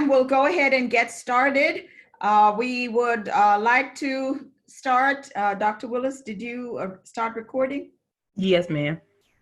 We'll go ahead and get started. We would like to start. Dr. Willis, did you start recording? Yes, ma'am.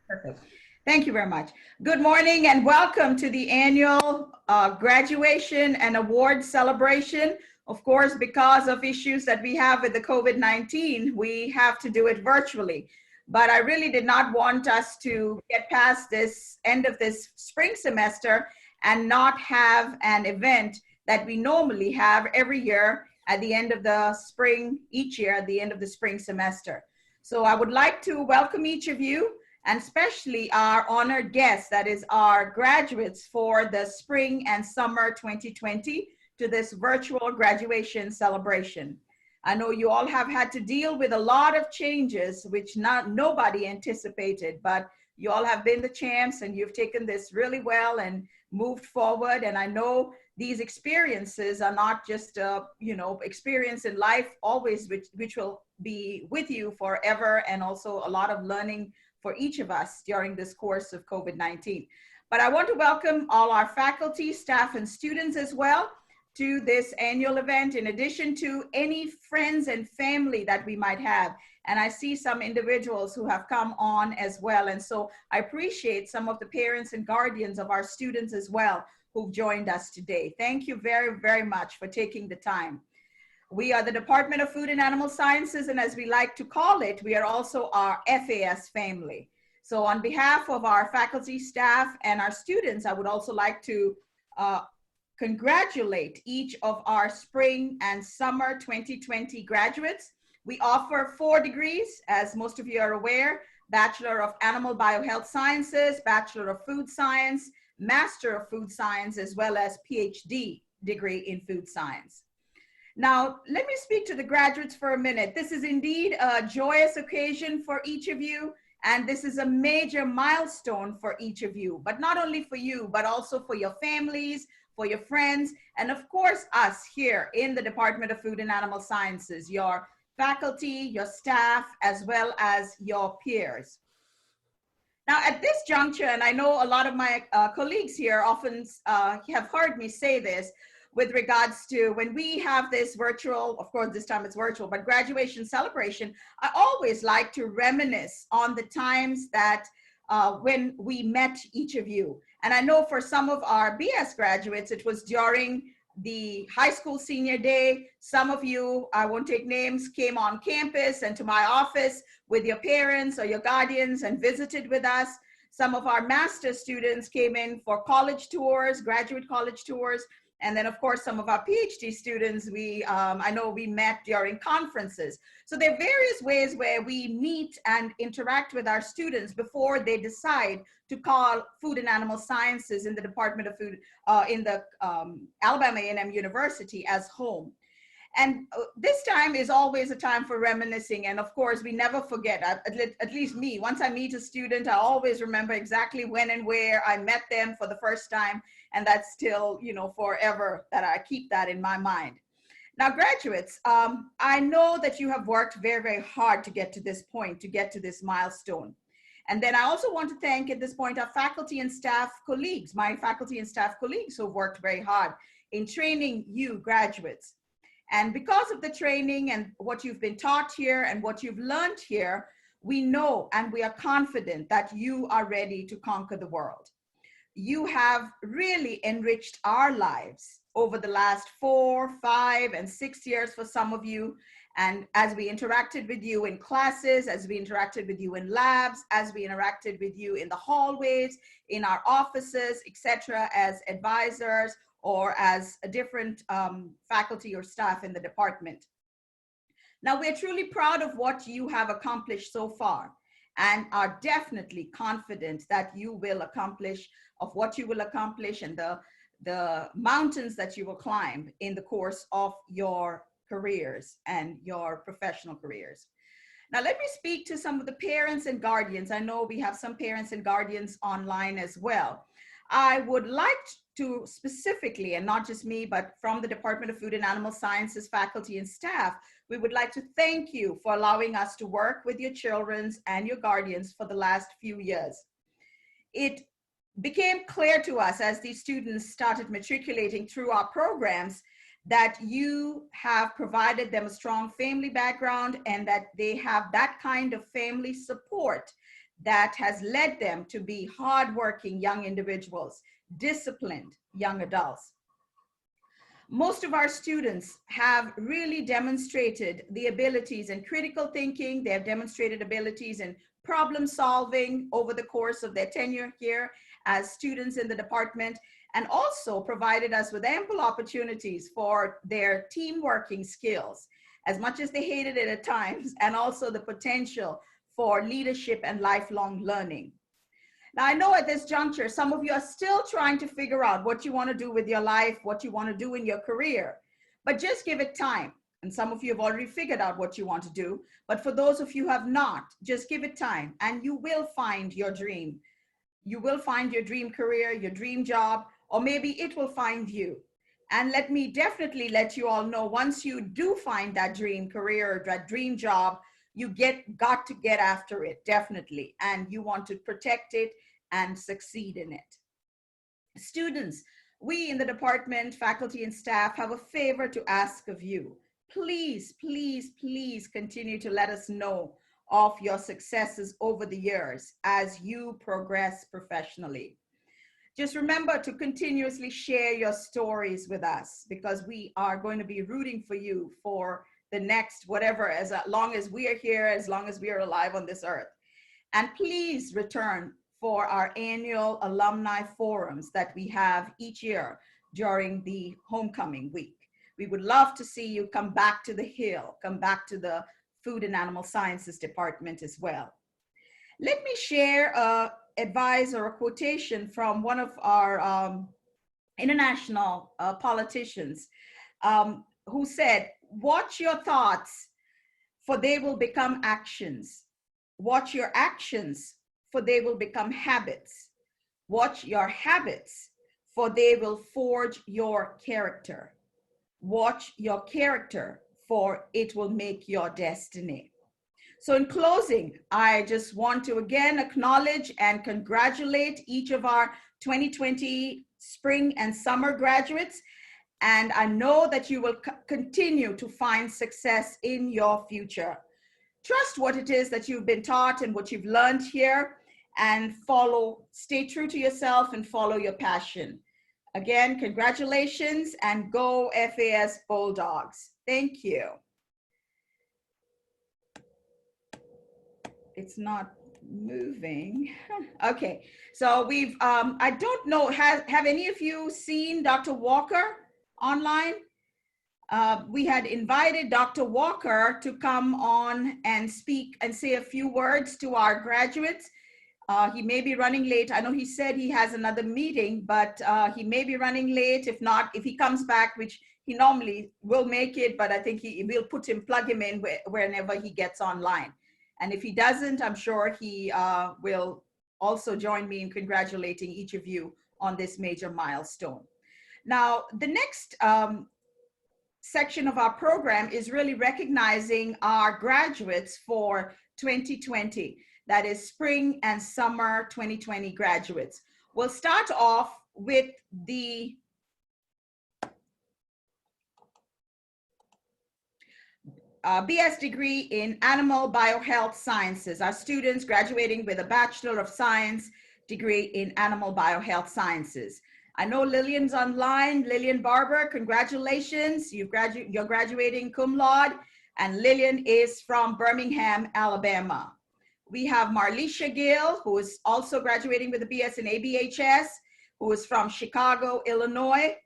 Perfect. Thank you very much. Good morning and welcome to the annual graduation and award celebration. Of course, because of issues that we have with the COVID-19, we have to do it virtually. But I really did not want us to get past this end of this spring semester and not have an event that we normally have every year at the end of the spring, each year at the end of the spring semester. So I would like to welcome each of you, and especially our honored guests, that is our graduates for the spring and summer 2020, to this virtual graduation celebration. I know you all have had to deal with a lot of changes, which nobody anticipated, but you all have been the champs and you've taken this really well and moved forward. And I know these experiences are not just experience in life always, which will be with you forever, and also a lot of learning for each of us during this course of COVID-19. But I want to welcome all our faculty, staff, and students as well to this annual event, in addition to any friends and family that we might have. And I see some individuals who have come on as well. And so I appreciate some of the parents and guardians of our students as well who've joined us today. Thank you very, very much for taking the time. We are the Department of Food and Animal Sciences, and as we like to call it, we are also our FAS family. So on behalf of our faculty, staff, and our students, I would also like to congratulate each of our spring and summer 2020 graduates. We offer 4 degrees, as most of you are aware: Bachelor of Animal Biohealth Sciences, Bachelor of Food Science, Master of Food Science, as well as PhD degree in Food Science. Now, let me speak to the graduates for a minute. This is indeed a joyous occasion for each of you, and this is a major milestone for each of you, but not only for you, but also for your families, for your friends, and of course, us here in the Department of Food and Animal Sciences, your faculty, your staff, as well as your peers. Now, at this juncture, and I know a lot of my colleagues here often have heard me say this, with regards to when we have this virtual, of course, this time it's virtual, but graduation celebration, I always like to reminisce on the times that when we met each of you. And I know for some of our BS graduates, it was during the high school senior day. Some of you, I won't take names, came on campus and to my office with your parents or your guardians and visited with us. Some of our master's students came in for college tours, graduate college tours. And then, of course, some of our PhD students, I know we met during conferences. So there are various ways where we meet and interact with our students before they decide to call Food and Animal Sciences in the Department of Food, in the Alabama A&M University as home. And this time is always a time for reminiscing. And of course, we never forget, at least me, once I meet a student, I always remember exactly when and where I met them for the first time. And that's still, forever that I keep that in my mind. Now, graduates, I know that you have worked very, very hard to get to this point, to get to this milestone. And then I also want to thank at this point our faculty and staff colleagues, my faculty and staff colleagues who've worked very hard in training you graduates. And because of the training and what you've been taught here and what you've learned here, we know and we are confident that you are ready to conquer the world. You have really enriched our lives over the last 4, 5, and 6 years for some of you. And as we interacted with you in classes, as we interacted with you in labs, as we interacted with you in the hallways, in our offices, etc., as advisors, or as a different faculty or staff in the department. Now, we're truly proud of what you have accomplished so far and are definitely confident that you will accomplish of what you will accomplish and the mountains that you will climb in the course of your careers and your professional careers. Now, let me speak to some of the parents and guardians. I know we have some parents and guardians online as well. I would like to specifically, and not just me, but from the Department of Food and Animal Sciences faculty and staff, we would like to thank you for allowing us to work with your children and your guardians for the last few years. It became clear to us as these students started matriculating through our programs that you have provided them a strong family background and that they have that kind of family support that has led them to be hardworking young individuals, disciplined young adults. Most of our students have really demonstrated the abilities in critical thinking. They have demonstrated abilities in problem solving over the course of their tenure here as students in the department, and also provided us with ample opportunities for their team working skills, as much as they hated it at times, and also the potential for leadership and lifelong learning. Now, I know at this juncture, some of you are still trying to figure out what you want to do with your life, what you want to do in your career, but just give it time. And some of you have already figured out what you want to do, but for those of you who have not, just give it time and you will find your dream. You will find your dream career, your dream job, or maybe it will find you. And let me definitely let you all know, once you do find that dream career or that dream job, you got to get after it, definitely. And you want to protect it and succeed in it. Students, we in the department, faculty and staff have a favor to ask of you. Please, please, please continue to let us know of your successes over the years as you progress professionally. Just remember to continuously share your stories with us, because we are going to be rooting for you for the next whatever, as long as we are here, as long as we are alive on this earth. And please return for our annual alumni forums that we have each year during the homecoming week. We would love to see you come back to the Hill, come back to the Food and Animal Sciences Department as well. Let me share an advice or a quotation from one of our international politicians who said, "Watch your thoughts, for they will become actions. Watch your actions, for they will become habits. Watch your habits, for they will forge your character. Watch your character, for it will make your destiny." So in closing, I just want to again acknowledge and congratulate each of our 2020 spring and summer graduates. And I know that you will continue to find success in your future. Trust what it is that you've been taught and what you've learned here, and stay true to yourself and follow your passion. Again, congratulations and go FAS Bulldogs. Thank you. It's not moving. Okay, so we've, I don't know, have any of you seen Dr. Walker online? We had invited Dr. Walker to come on and speak and say a few words to our graduates. He may be running late. I know he said he has another meeting, but he may be running late. If not, if he comes back, which he normally will make it, but I think we'll plug him in whenever he gets online. And if he doesn't, I'm sure he will also join me in congratulating each of you on this major milestone. Now, the next section of our program is really recognizing our graduates for 2020. That is spring and summer 2020 graduates. We'll start off with the BS degree in Animal Biohealth Sciences. Our students graduating with a Bachelor of Science degree in Animal Biohealth Sciences. I know Lillian's online. Lillian Barber, congratulations. You're graduating cum laude, and Lillian is from Birmingham, Alabama. We have Marlisha Gill, who is also graduating with a BS in ABHS, who is from Chicago, Illinois.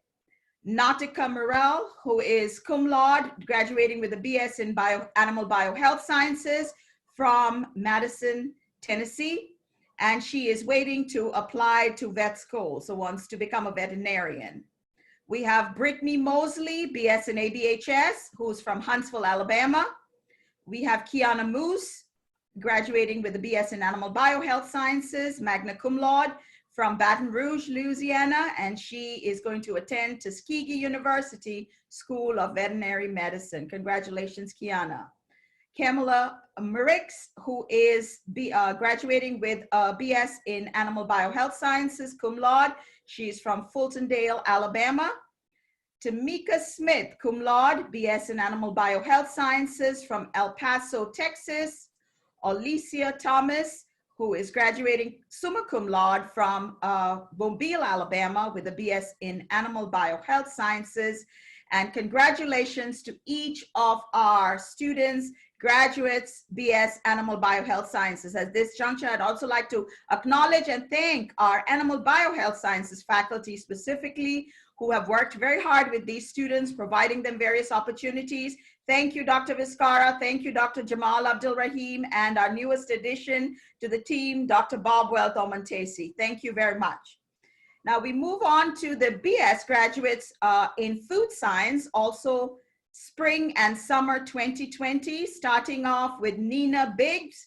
Nautica Morel, who is cum laude, graduating with a BS in Animal Biohealth Sciences from Madison, Tennessee. And she is waiting to apply to vet school, so wants to become a veterinarian. We have Brittany Mosley, BS in ABHS, who's from Huntsville, Alabama. We have Kiana Moose, graduating with a BS in Animal Biohealth Sciences, magna cum laude, from Baton Rouge, Louisiana, and she is going to attend Tuskegee University School of Veterinary Medicine. Congratulations, Kiana. Kamala Murix, who is graduating with a BS in Animal Biohealth Sciences, cum laude. She's from Fultondale, Alabama. Tamika Smith, cum laude, BS in Animal Biohealth Sciences from El Paso, Texas. Alicia Thomas, who is graduating summa cum laude from Mobile, Alabama with a BS in Animal Biohealth Sciences. And congratulations to each of our students, graduates, BS Animal Biohealth Sciences. At this juncture, I'd also like to acknowledge and thank our Animal Biohealth Sciences faculty specifically, who have worked very hard with these students, providing them various opportunities. Thank you, Dr. Vizcara. Thank you, Dr. Jamal Abdul Rahim, and our newest addition to the team, Dr. Bob Wealth-Omontesi. Thank you very much. Now we move on to the BS graduates in food science, also spring and summer 2020, starting off with Nina Biggs,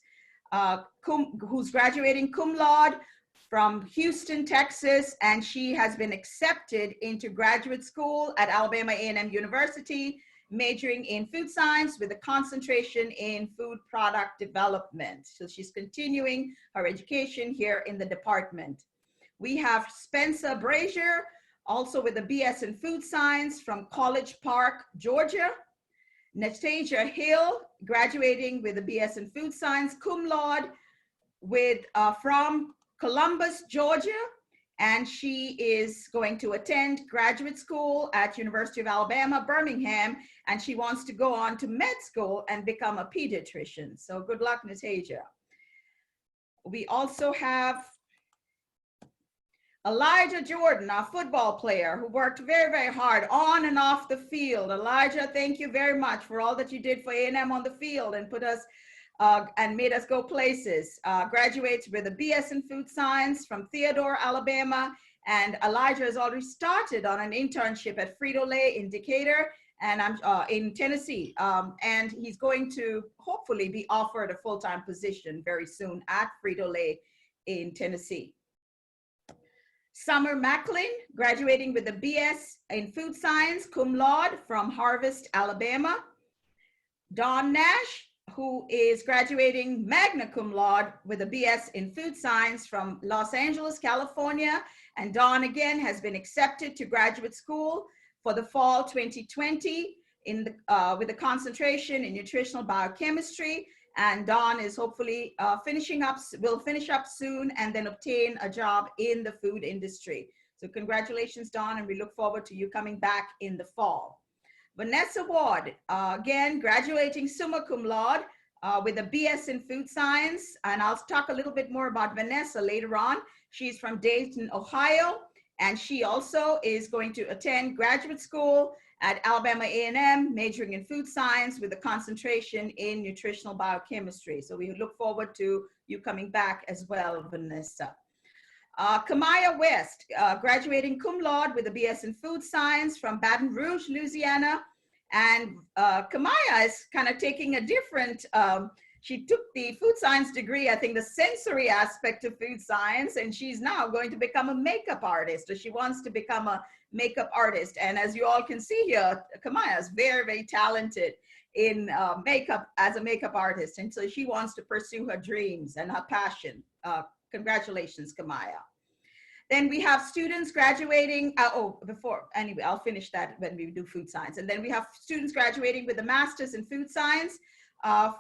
who's graduating cum laude from Houston, Texas, and she has been accepted into graduate school at Alabama A&M University, majoring in food science with a concentration in food product development. So she's continuing her education here in the department. We have Spencer Brazier, also with a BS in food science from College Park, Georgia. Nastasia Hill, graduating with a BS in food science, cum laude from Columbus, Georgia, and she is going to attend graduate school at University of Alabama, Birmingham, and she wants to go on to med school and become a pediatrician. So good luck, Nastasia. We also have Elijah Jordan, our football player who worked very, very hard on and off the field. Elijah, thank you very much for all that you did for A&M on the field and put us and made us go places. Graduates with a BS in food science from Theodore, Alabama. And Elijah has already started on an internship at Frito-Lay in Decatur and I'm in Tennessee. And he's going to hopefully be offered a full-time position very soon at Frito-Lay in Tennessee. Summer Macklin, graduating with a BS in food science, cum laude from Harvest, Alabama. Dawn Nash, who is graduating magna cum laude with a BS in food science from Los Angeles, California. And Dawn again has been accepted to graduate school for the fall 2020 with a concentration in nutritional biochemistry. And Dawn is hopefully will finish up soon and then obtain a job in the food industry. So congratulations, Dawn, and we look forward to you coming back in the fall. Vanessa Ward, again, graduating summa cum laude with a BS in food science. And I'll talk a little bit more about Vanessa later on. She's from Dayton, Ohio, and she also is going to attend graduate school at Alabama A&M, majoring in food science with a concentration in nutritional biochemistry. So we look forward to you coming back as well, Vanessa. Kamaya West, graduating cum laude with a BS in food science from Baton Rouge, Louisiana. And Kamaya is kind of taking a different, she took the food science degree, I think the sensory aspect of food science, and she's now going to become a makeup artist, or she wants to become a makeup artist. And as you all can see here, Kamaya is very, very talented in makeup as a makeup artist. And so she wants to pursue her dreams and her passion. Congratulations, Kamaya. Then we have students graduating, anyway, I'll finish that when we do food science. And then we have students graduating with a master's in food science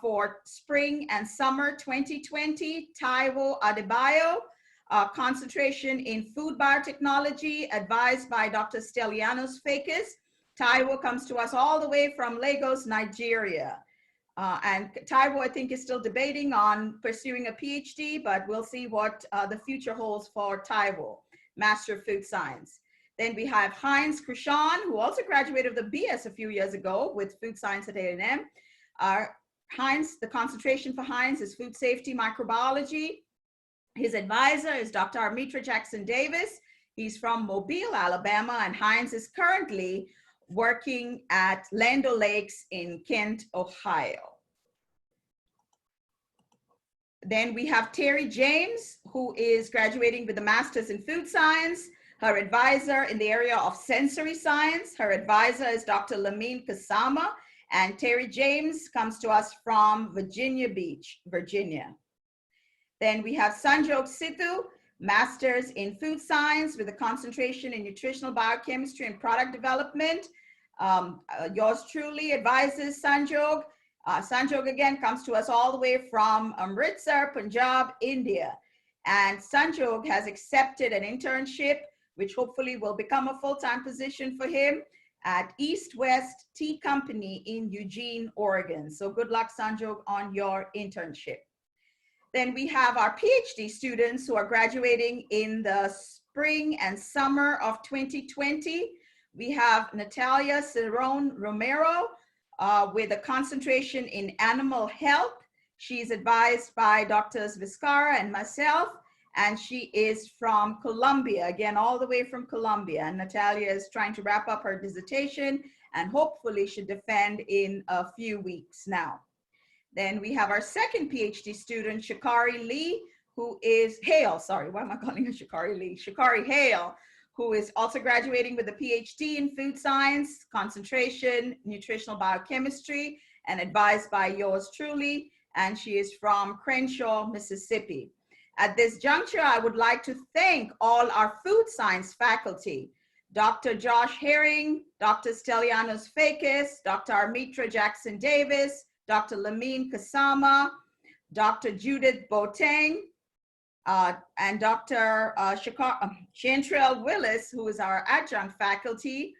for spring and summer 2020, Taiwo Adebayo, concentration in food biotechnology, advised by Dr. Stelianos Fakis. Taiwo comes to us all the way from Lagos, Nigeria. And Taiwo, I think, is still debating on pursuing a PhD, but we'll see what the future holds for Taiwo, Master of Food Science. Then we have Heinz Krishan, who also graduated with a BS a few years ago with food science at A&M. Heinz, the concentration for Heinz is food safety microbiology. His advisor is Dr. Armitra Jackson Davis. He's from Mobile, Alabama, and Heinz is currently working at Land O'Lakes in Kent, Ohio. Then we have Terry James, who is graduating with a master's in food science. Her advisor in the area of sensory science. Her advisor is Dr. Lamine Kasama, And Terry James comes to us from Virginia Beach, Virginia. Then we have Sanjog Sidhu, Masters in Food Science with a concentration in Nutritional Biochemistry and Product Development. Yours truly advises Sanjog. Sanjog again comes to us all the way from Amritsar, Punjab, India. And Sanjog has accepted an internship, which hopefully will become a full-time position for him at East West Tea Company in Eugene, Oregon. So good luck, Sanjog, on your internship. Then we have our PhD students who are graduating in the spring and summer of 2020. We have Natalia Cerrone Romero with a concentration in animal health. She's advised by Drs. Vizcara and myself, and she is from Colombia, again, all the way from Colombia. And Natalia is trying to wrap up her dissertation and hopefully should defend in a few weeks now. Then we have our second PhD student, Shikari Lee, who is Hale, sorry, why am I calling her Shikari Lee? Shikari Hale, who is also graduating with a PhD in food science, concentration, nutritional biochemistry, and advised by yours truly. And she is from Crenshaw, Mississippi. At this juncture, I would like to thank all our food science faculty, Dr. Josh Herring, Dr. Stelianos Fakis, Dr. Armitra Jackson Davis, Dr. Lamine Kasama, Dr. Judith Boateng, and Dr. Chantrell Willis, who is our adjunct faculty,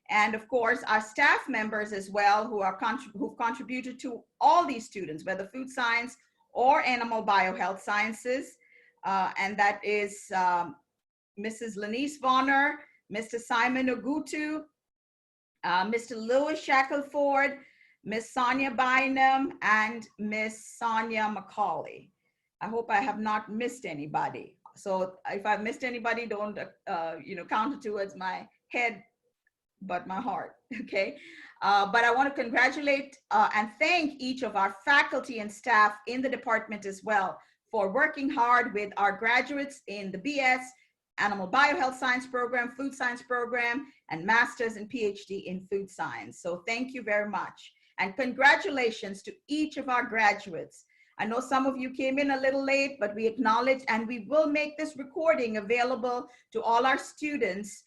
and of course our staff members as well who've contributed to all these students, whether food science or animal biohealth sciences, and that is Mrs. Lenice Vonner, Mr. Simon Ogutu, Mr. Louis Shackelford, Miss Sonia Bynum, and Miss Sonia McCauley. I hope I have not missed anybody. So if I've missed anybody, don't count it towards my head, but my heart, okay? But I want to congratulate and thank each of our faculty and staff in the department as well for working hard with our graduates in the BS, Animal Biohealth Science program, Food Science program, and Masters and PhD in Food Science. So thank you very much. And congratulations to each of our graduates. I know some of you came in a little late, but we acknowledge, and we will make this recording available to all our students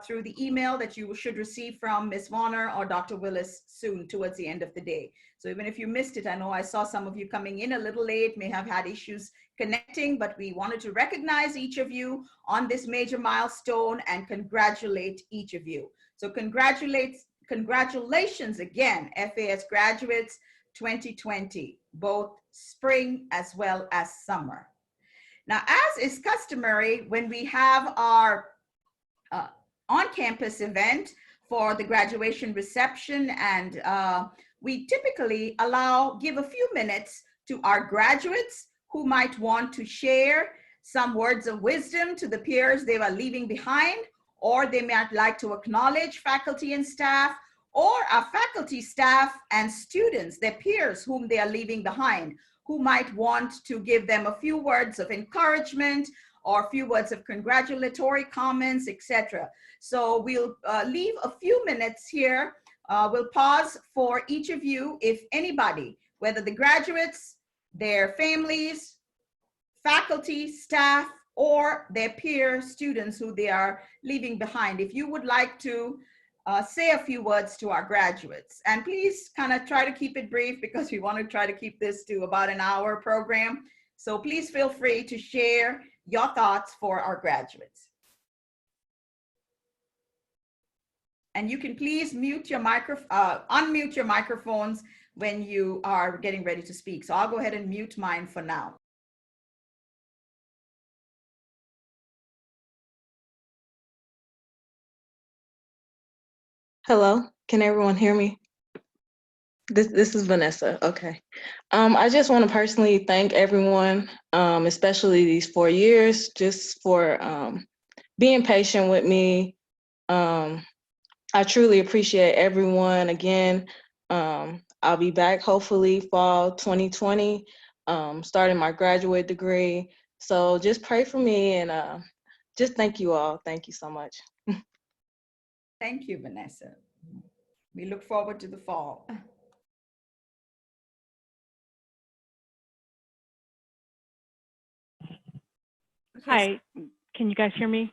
through the email that you should receive from Ms. Vonner or Dr. Willis soon towards the end of the day. So even if you missed it, I know I saw some of you coming in a little late, may have had issues connecting, but we wanted to recognize each of you on this major milestone and congratulate each of you. So congratulations again, FAS graduates 2020, both spring as well as summer. Now, as is customary, when we have our on-campus event for the graduation reception, and we typically give a few minutes to our graduates who might want to share some words of wisdom to the peers they are leaving behind, or they might like to acknowledge faculty and staff, or our faculty, staff, and students, their peers whom they are leaving behind, who might want to give them a few words of encouragement or a few words of congratulatory comments, etc. So we'll leave a few minutes here. We'll pause for each of you, if anybody, whether the graduates, their families, faculty, staff, or their peer students who they are leaving behind, if you would like to say a few words to our graduates. And please kind of try to keep it brief, because we want to try to keep this to about an hour program. So please feel free to share your thoughts for our graduates. And you can please unmute your microphones when you are getting ready to speak. So I'll go ahead and mute mine for now. Hello, can everyone hear me? This is Vanessa. Okay. I just want to personally thank everyone, especially these 4 years, just for being patient with me. I truly appreciate everyone. Again, I'll be back hopefully fall 2020, starting my graduate degree. So just pray for me, and just thank you all. Thank you so much. Thank you, Vanessa. We look forward to the fall. Hi, can you guys hear me?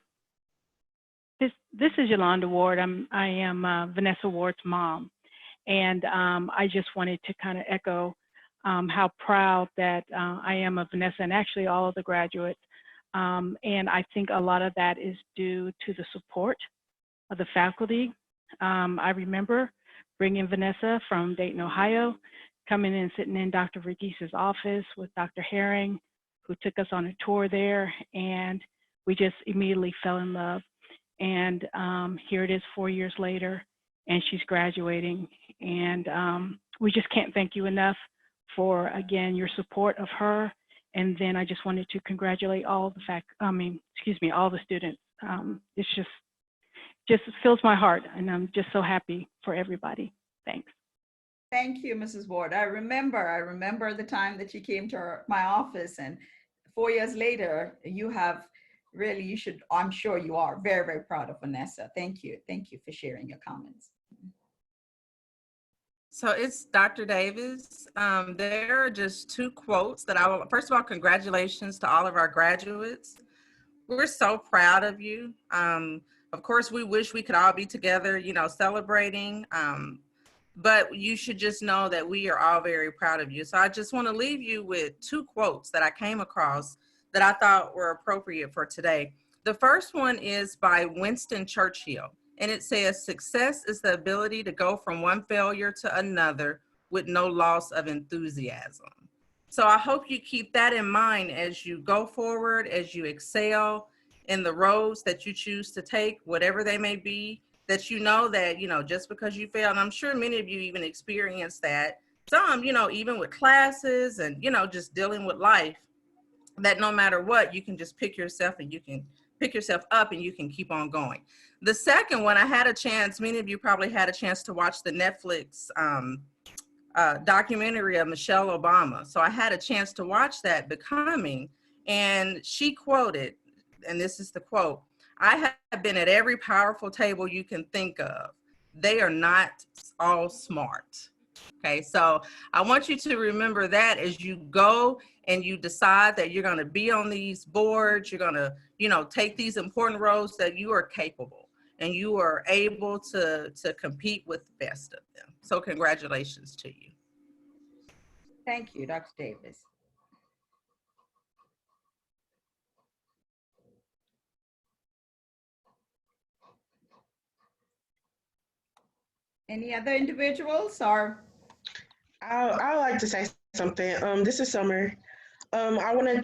This is Yolanda Ward. I am Vanessa Ward's mom, and I just wanted to kind of echo how proud that I am of Vanessa and actually all of the graduates. And I think a lot of that is due to the support of the faculty. I remember bringing Vanessa from Dayton, Ohio, coming in, sitting in Dr. Verghese's office with Dr. Herring, who took us on a tour there, and we just immediately fell in love. And here it is 4 years later, and she's graduating. And we just can't thank you enough for, again, your support of her. And then I just wanted to congratulate all the all the students. It's just fills my heart, and I'm just so happy for everybody. Thanks. Thank you, Mrs. Ward. I remember the time that you came to my office, and 4 years later, I'm sure you are very, very proud of Vanessa. Thank you for sharing your comments. So it's Dr. Davis. There are just two quotes that first of all, congratulations to all of our graduates. We're so proud of you. Of course, we wish we could all be together, celebrating, but you should just know that we are all very proud of you. So I just want to leave you with two quotes that I came across that I thought were appropriate for today. The first one is by Winston Churchill, and it says, "Success is the ability to go from one failure to another with no loss of enthusiasm." So I hope you keep that in mind as you go forward, as you excel in the roads that you choose to take, whatever they may be, that just because you failed, and I'm sure many of you even experienced that, some, even with classes and, just dealing with life, that no matter what, you can just pick yourself up and you can keep on going. The second one, many of you probably had a chance to watch the Netflix documentary of Michelle Obama. So I had a chance to watch that, Becoming, and she quoted, and this is the quote, "I have been at every powerful table you can think of. They are not all smart." Okay, so I want you to remember that as you go and you decide that you're going to be on these boards, you're going to, take these important roles, that you are capable and you are able to compete with the best of them. So congratulations to you. Thank you, Dr. Davis. Any other individuals or? I would like to say something. This is Summer. I want to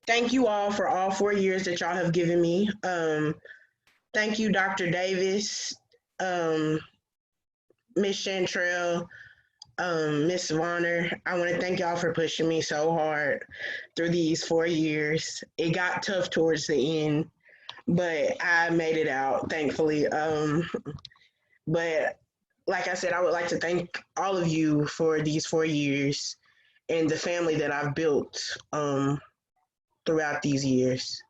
thank you all for all 4 years that y'all have given me. Thank you, Dr. Davis, Miss Chantrell, Miss Varner. I want to thank y'all for pushing me so hard through these 4 years. It got tough towards the end, but I made it out, thankfully. But like I said, I would like to thank all of you for these 4 years and the family that I've built throughout these years.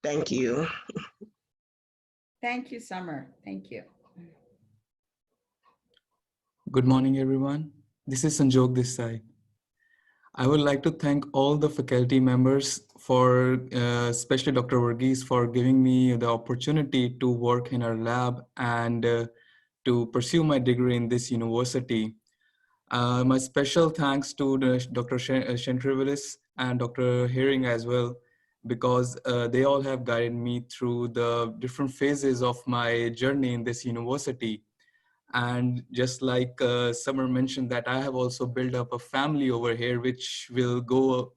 Thank you. Thank you, Summer. Thank you. Good morning, everyone. This is Sanjog this side. I would like to thank all the faculty members especially Dr. Verghese, for giving me the opportunity to work in our lab and to pursue my degree in this university. My special thanks to Dr. Shentrivilis and Dr. Herring as well, because they all have guided me through the different phases of my journey in this university. And just like Summer mentioned, that I have also built up a family over here, which will go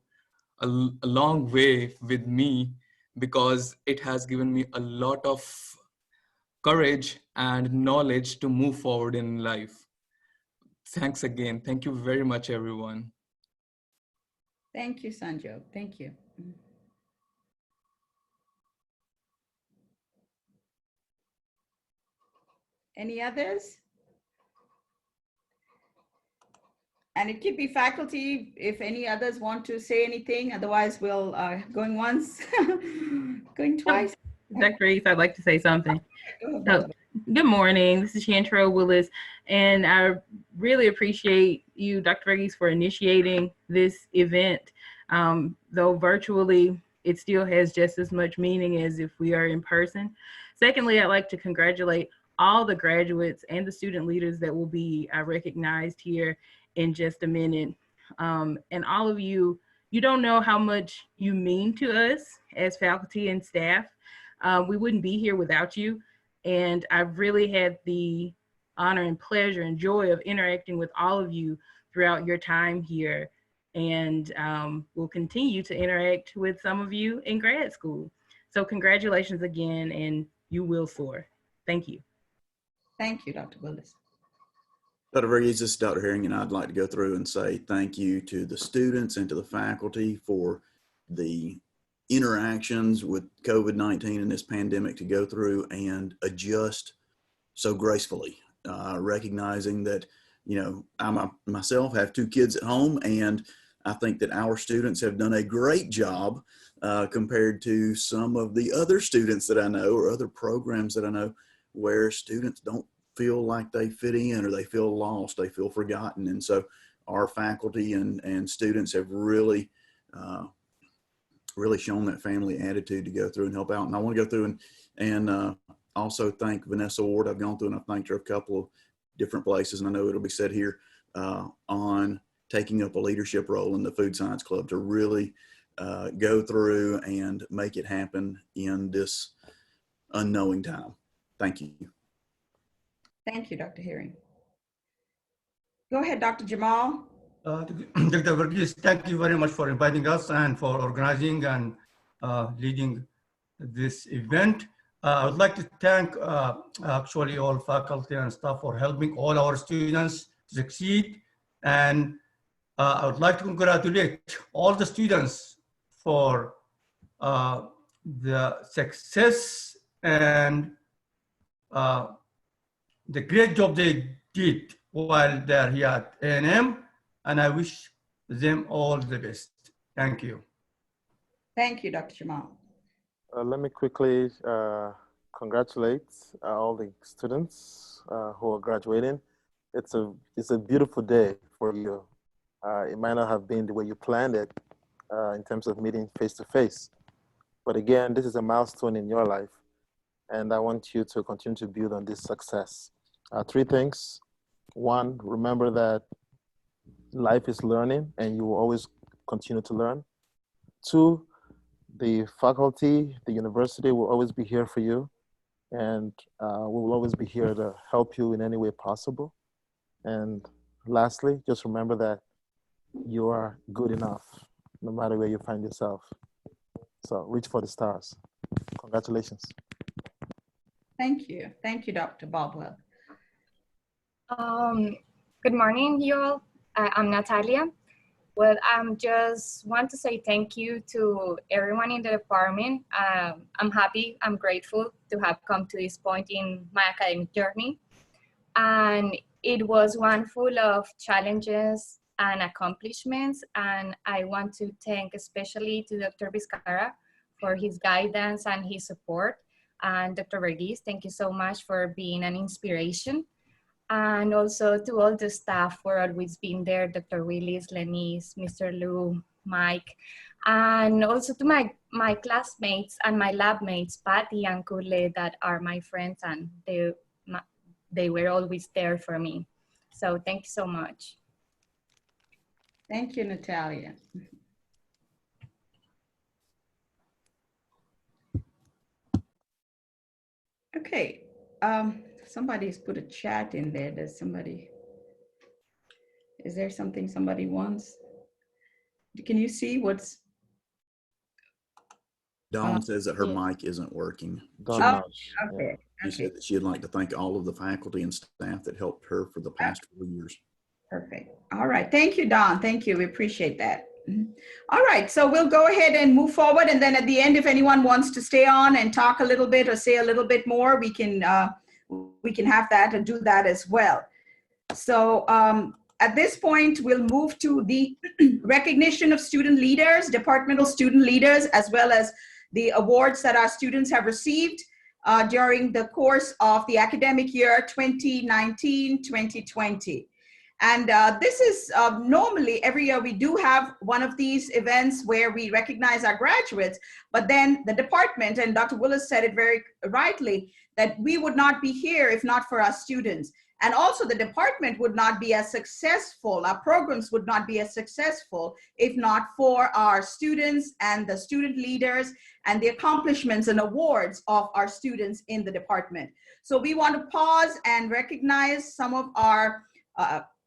a long way with me, because it has given me a lot of courage and knowledge to move forward in life. Thanks again. Thank you very much, everyone. Thank you, Sanjog. Thank you. Any others? And it could be faculty if any others want to say anything. Otherwise, we'll going once, going twice. Dr. Reese, I'd like to say something. Go ahead, Good morning. This is Chantrell Willis, and I really appreciate you, Dr. Reese, for initiating this event. Though virtually, it still has just as much meaning as if we are in person. Secondly, I'd like to congratulate all the graduates and the student leaders that will be recognized here in just a minute. And all of you, you don't know how much you mean to us as faculty and staff. We wouldn't be here without you. And I've really had the honor and pleasure and joy of interacting with all of you throughout your time here. And we'll continue to interact with some of you in grad school. So congratulations again, and you will soar. Thank you. Thank you, Dr. Willis. Dr. Verghese, this is Dr. Herring, and I'd like to go through and say thank you to the students and to the faculty for the interactions with COVID-19 and this pandemic to go through and adjust so gracefully, recognizing that, you know, I myself have 2 kids at home, and I think that our students have done a great job compared to some of the other students that I know or other programs that I know where students don't feel like they fit in or they feel lost, they feel forgotten. And so our faculty and students have really shown that family attitude to go through and help out. And I want to go through and also thank Vanessa Ward. I've gone through and I've thanked her a couple of different places, and I know it'll be said here on taking up a leadership role in the Food Science Club to really go through and make it happen in this unknowing time. Thank you. Thank you, Dr. Herring. Go ahead, Dr. Jamal. Dr. Verghese, thank you very much for inviting us and for organizing and leading this event. I would like to thank actually all faculty and staff for helping all our students succeed. And I would like to congratulate all the students for the success and the great job they did while they're here at AAMU, and I wish them all the best. Thank you. Thank you, Dr. Jamal. Let me quickly congratulate all the students who are graduating. It's a beautiful day for you. It might not have been the way you planned it in terms of meeting face to face, but again, this is a milestone in your life, and I want you to continue to build on this success. 3 things. 1, remember that life is learning and you will always continue to learn. 2, the faculty, the university will always be here for you, and we will always be here to help you in any way possible. And lastly, just remember that you are good enough no matter where you find yourself. So reach for the stars. Congratulations. Thank you. Thank you, Dr. Baldwell. Good morning, you all. I'm Natalia. Well, I just want to say thank you to everyone in the department. I'm happy, I'm grateful to have come to this point in my academic journey. And it was one full of challenges and accomplishments. And I want to thank especially to Dr. Vizcarra for his guidance and his support. And Dr. Verghese, thank you so much for being an inspiration. And also to all the staff for always being there, Dr. Willis, Lenise, Mr. Liu, Mike, and also to my classmates and my lab mates, Patty and Kule, that are my friends, and they were always there for me. So thank you so much. Thank you, Natalia. Okay. Somebody's put a chat in there. Is there something somebody wants? Can you see what's? Dawn says that her mic isn't working. Okay. She said that she'd like to thank all of the faculty and staff that helped her for the past 4 years. Perfect. All right. Thank you, Dawn. Thank you. We appreciate that. All right. So we'll go ahead and move forward. And then at the end, if anyone wants to stay on and talk a little bit or say a little bit more, we can have that and do that as well. So at this point, we'll move to the recognition of student leaders, departmental student leaders, as well as the awards that our students have received during the course of the academic year 2019-2020. And this is normally every year we do have one of these events where we recognize our graduates, but then the department, and Dr. Willis said it very rightly, that we would not be here if not for our students. And also the department would not be as successful, our programs would not be as successful if not for our students and the student leaders and the accomplishments and awards of our students in the department. So we want to pause and recognize some of our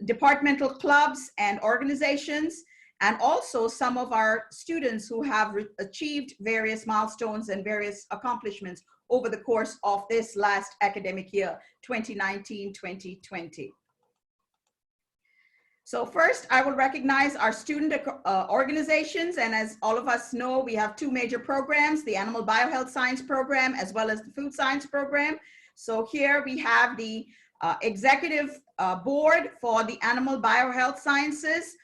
departmental clubs and organizations, and also some of our students who have achieved various milestones and various accomplishments over the course of this last academic year, 2019-2020. So first, I will recognize our student organizations, and as all of us know, we have two major programs, the Animal Biohealth Science Program as well as the Food Science Program. So here we have the executive board for the Animal Biohealth Sciences.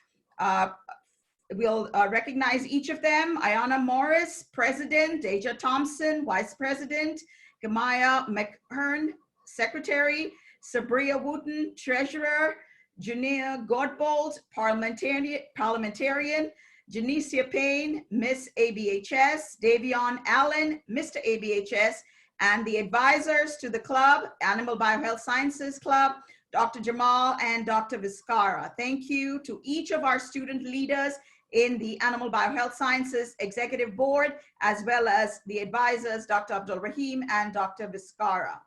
We'll recognize each of them. Ayana Morris, President; Deja Thompson, Vice President; Gamaya McHern, Secretary; Sabria Wooten, Treasurer; Jania Godbold, Parliamentarian; Janicia Payne, Miss ABHS; Davion Allen, Mr. ABHS; and the advisors to the club, Animal Biohealth Sciences Club, Dr. Jamal and Dr. Vizcara. Thank you to each of our student leaders in the Animal Biohealth Sciences Executive Board, as well as the advisors, Dr. Abdul Rahim and Dr. Vizcara.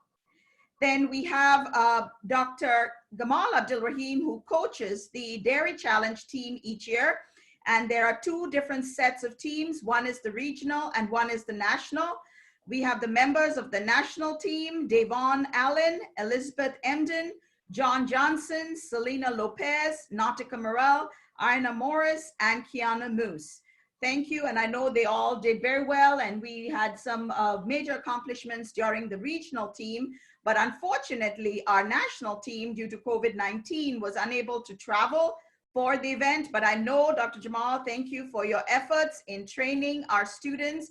Then we have Dr. Gamal Abdul Rahim, who coaches the Dairy Challenge team each year. And there are two different sets of teams. One is the regional and one is the national. We have the members of the national team: Davon Allen, Elizabeth Emden, John Johnson, Selena Lopez, Nautica Morel, Ina Morris, and Kiana Moose. Thank you, and I know they all did very well, and we had some major accomplishments during the regional team, but unfortunately, our national team, due to COVID-19, was unable to travel for the event. But I know, Dr. Jamal, thank you for your efforts in training our students.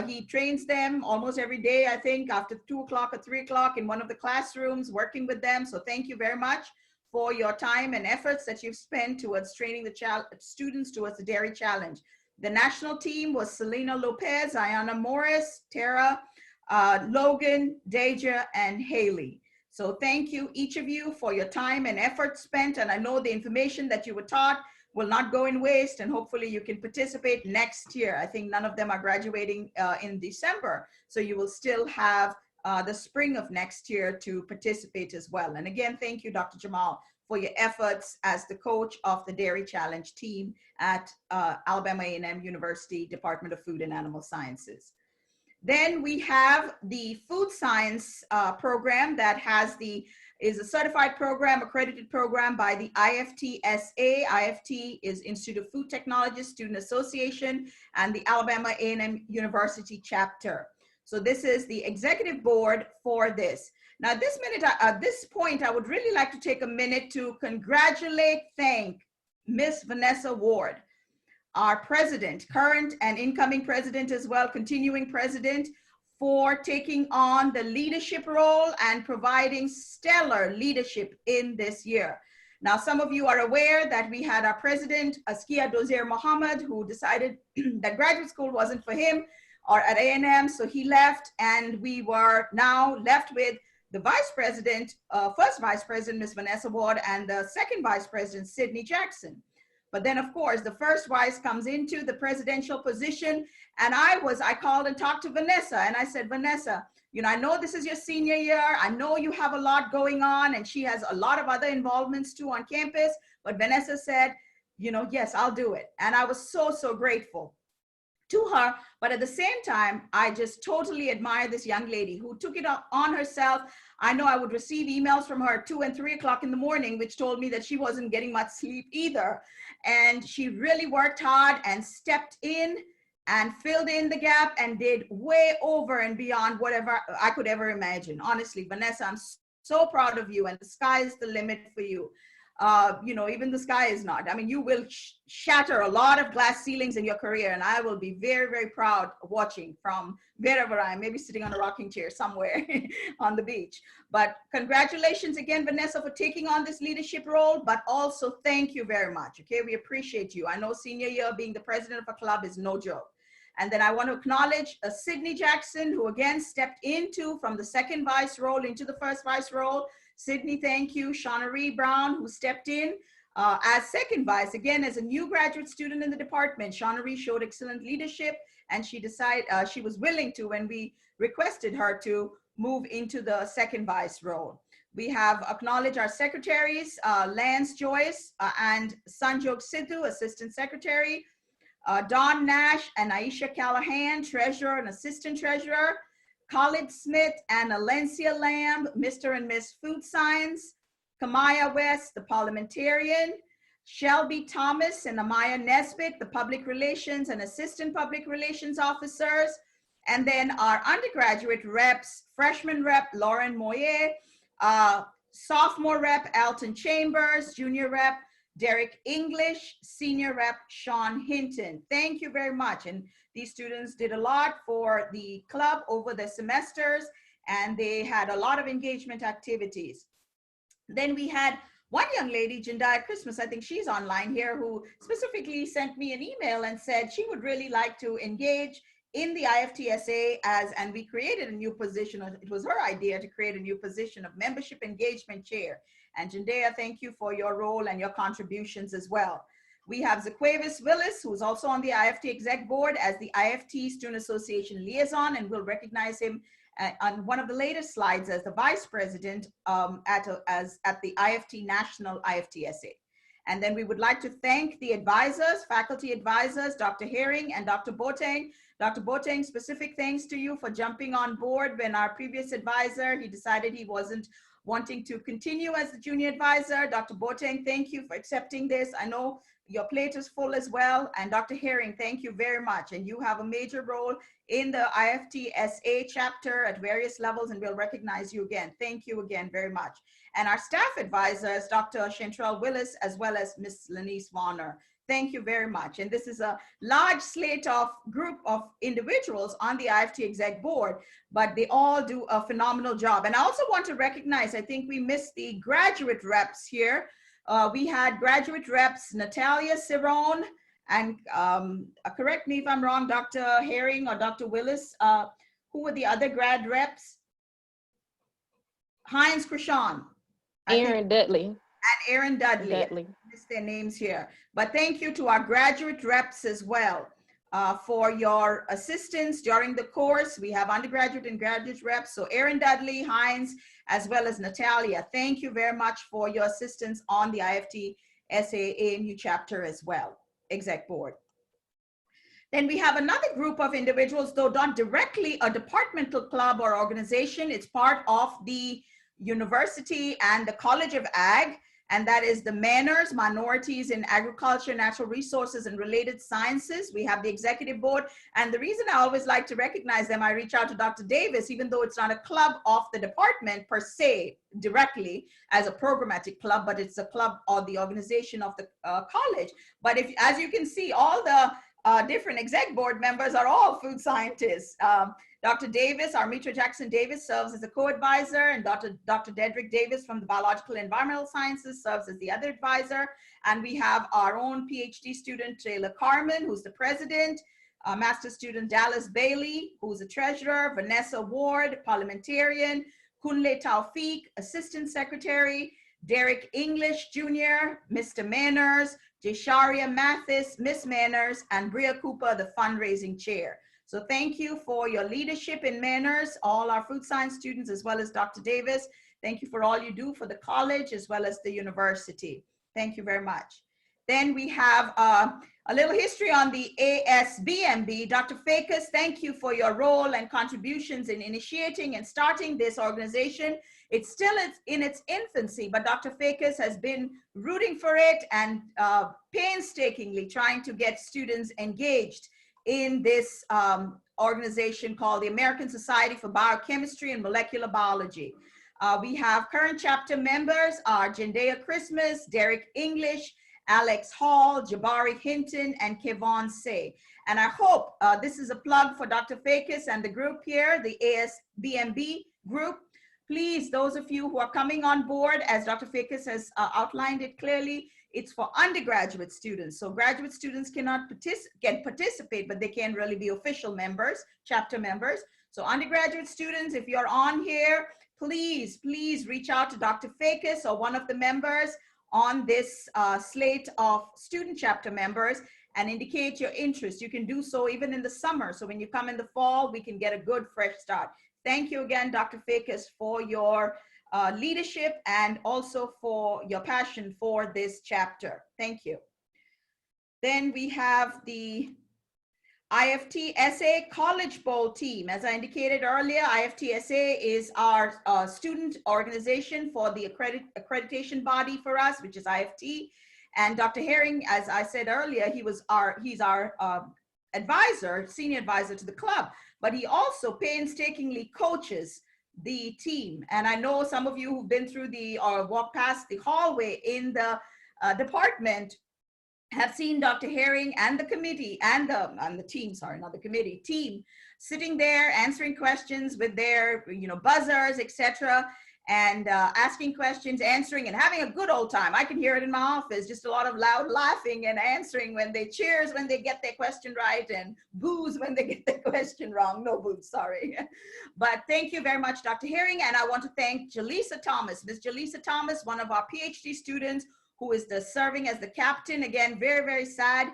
He trains them almost every day, I think, after 2 o'clock or 3 o'clock in one of the classrooms, working with them. So thank you very much for your time and efforts that you've spent towards training the students towards the Dairy Challenge. The national team was Selena Lopez, Ayana Morris, Tara, Logan, Deja, and Haley. So thank you, each of you, for your time and effort spent. And I know the information that you were taught will not go in waste, and hopefully you can participate next year. I think none of them are graduating in December, so you will still have the spring of next year to participate as well. And again, thank you, Dr. Jamal, for your efforts as the coach of the Dairy Challenge team at Alabama A&M University Department of Food and Animal Sciences. Then we have the food science program that is a certified program, accredited program by the IFTSA. IFT is Institute of Food Technologists Student Association and the Alabama A&M University chapter. So this is the executive board for this. Now at this point, I would really like to take a minute to thank Miss Vanessa Ward, our president, current and incoming president as well, continuing president, for taking on the leadership role and providing stellar leadership in this year. Now, some of you are aware that we had our president, Askia Dozier Mohammed, who decided that graduate school wasn't for him or at A&M, so he left, and we were now left with the vice president, first vice president, Ms. Vanessa Ward, and the second vice president, Sydney Jackson. But then, of course, the first vice comes into the presidential position. And I called and talked to Vanessa, and I said, Vanessa, you know, I know this is your senior year. I know you have a lot going on, and she has a lot of other involvements too on campus. But Vanessa said, you know, yes, I'll do it. And I was so, so grateful to her. But at the same time, I just totally admire this young lady who took it on herself. I know I would receive emails from her at 2 and 3 o'clock in the morning, which told me that she wasn't getting much sleep either. And she really worked hard and stepped in and filled in the gap and did way over and beyond whatever I could ever imagine. Honestly, Vanessa, I'm so proud of you, and the sky is the limit for you. you know, even the sky is not. I mean, you will shatter a lot of glass ceilings in your career, and I will be very, very proud of watching from wherever I am, maybe sitting on a rocking chair somewhere on the beach. But congratulations again, Vanessa, for taking on this leadership role, but also thank you very much, okay? We appreciate you. I know senior year being the president of a club is no joke. And then I want to acknowledge Sydney Jackson, who again stepped into from the second vice role into the first vice role. Sydney, thank you. Shaunarie Brown, who stepped in as second vice, again, as a new graduate student in the department. Shaunarie showed excellent leadership, and she decided she was willing to when we requested her to move into the second vice role. We have acknowledged our secretaries, Lance Joyce and Sanjog Sidhu, assistant secretary, Don Nash and Aisha Callahan, treasurer and assistant treasurer, Khalid Smith and Alencia Lamb, Mr. and Miss Food Science, Kamaya West, the parliamentarian, Shelby Thomas and Amaya Nesbitt, the public relations and assistant public relations officers, and then our undergraduate reps, freshman rep Lauren Moyer, sophomore rep Alton Chambers, junior rep Derek English, senior rep Sean Hinton. Thank you very much. And these students did a lot for the club over the semesters, and they had a lot of engagement activities. Then we had one young lady, Jindaya Christmas, I think she's online here, who specifically sent me an email and said she would really like to engage in the IFTSA and we created a new position. It was her idea to create a new position of membership engagement chair. And Jindaya, thank you for your role and your contributions as well. We have Zaquavis Willis, who's also on the IFT exec board as the IFT Student Association liaison, and we'll recognize him on one of the latest slides as the vice president at the IFT National IFTSA. And then we would like to thank the advisors, faculty advisors, Dr. Herring and Dr. Boateng. Dr. Boateng, specific thanks to you for jumping on board when our previous advisor, he decided he wasn't wanting to continue as the junior advisor. Dr. Boateng, thank you for accepting this. I know your plate is full as well. And Dr. Herring, thank you very much. And you have a major role in the IFTSA chapter at various levels, and we'll recognize you again. Thank you again very much. And our staff advisors, Dr. Chantrell Willis, as well as Ms. Lanice Warner. Thank you very much. And this is a large slate of group of individuals on the IFT exec board, but they all do a phenomenal job. And I also want to recognize, I think we missed the graduate reps here. We had graduate reps, Natalia Cerrone, and correct me if I'm wrong, Dr. Herring or Dr. Willis, who were the other grad reps? Heinz Krishan. Aaron Dudley. And Aaron Dudley. I missed their names here. But thank you to our graduate reps as well for your assistance during the course. We have undergraduate and graduate reps. So Aaron Dudley, Heinz, as well as Natalia. Thank you very much for your assistance on the IFT AAMU chapter as well, exec board. Then we have another group of individuals, though not directly a departmental club or organization. It's part of the university and the College of Ag, and that is the Manners, Minorities in Agriculture, Natural Resources, and Related Sciences. We have the executive board, and the reason I always like to recognize them, I reach out to Dr. Davis, even though it's not a club of the department per se, directly as a programmatic club, but it's a club or the organization of the college. But if, as you can see, all the different exec board members are all food scientists. Dr. Davis, Armitra Jackson Davis, serves as a co-advisor, and Dr. Dedrick Davis from the Biological and Environmental Sciences serves as the other advisor. And we have our own PhD student, Taylor Carmen, who's the president, master student Dallas Bailey, who's a treasurer, Vanessa Ward, parliamentarian, Kunle Taufik, assistant secretary, Derek English Jr., Mr. Manners, Jesharia Mathis, Miss Manners, and Bria Cooper, the fundraising chair. So thank you for your leadership in Manners, all our food science students, as well as Dr. Davis. Thank you for all you do for the college as well as the university. Thank you very much. Then we have a little history on the ASBMB. Dr. Fakus, thank you for your role and contributions in initiating and starting this organization. It's still in its infancy, but Dr. Fakus has been rooting for it and painstakingly trying to get students engaged in this organization called the American Society for Biochemistry and Molecular Biology. We have current chapter members are Jendea Christmas, Derek English, Alex Hall, Jabari Hinton, and Kevon Say. And I hope this is a plug for Dr. Fakis and the group here, the ASBMB group. Please, those of you who are coming on board, as Dr. Fakis has outlined it clearly, it's for undergraduate students. So graduate students cannot participate, but they can really be official members, chapter members. So undergraduate students, if you're on here, please reach out to Dr. Fakis or one of the members on this slate of student chapter members and indicate your interest. You can do so even in the summer. So when you come in the fall, we can get a good fresh start. Thank you again, Dr. Fakis, for your leadership and also for your passion for this chapter. Thank you. Then we have the IFT-SA College Bowl team. As I indicated earlier, IFT-SA is our student organization for the accreditation body for us, which is IFT. And Dr. Herring, as I said earlier, he's our advisor, senior advisor to the club, but he also painstakingly coaches the team. And I know some of you who've been through or walked past the hallway in the department have seen Dr. Herring and the committee and the team, sorry, not the committee, team sitting there answering questions with their buzzers, etc., and asking questions, answering, and having a good old time. I can hear it in my office, just a lot of loud laughing and answering when they cheers when they get their question right and boos when they get their question wrong. No boos, sorry. But thank you very much, Dr. Herring. And I want to thank Jaleesa Thomas, Ms. Jaleesa Thomas, one of our PhD students who is serving as the captain. Again, very, very sad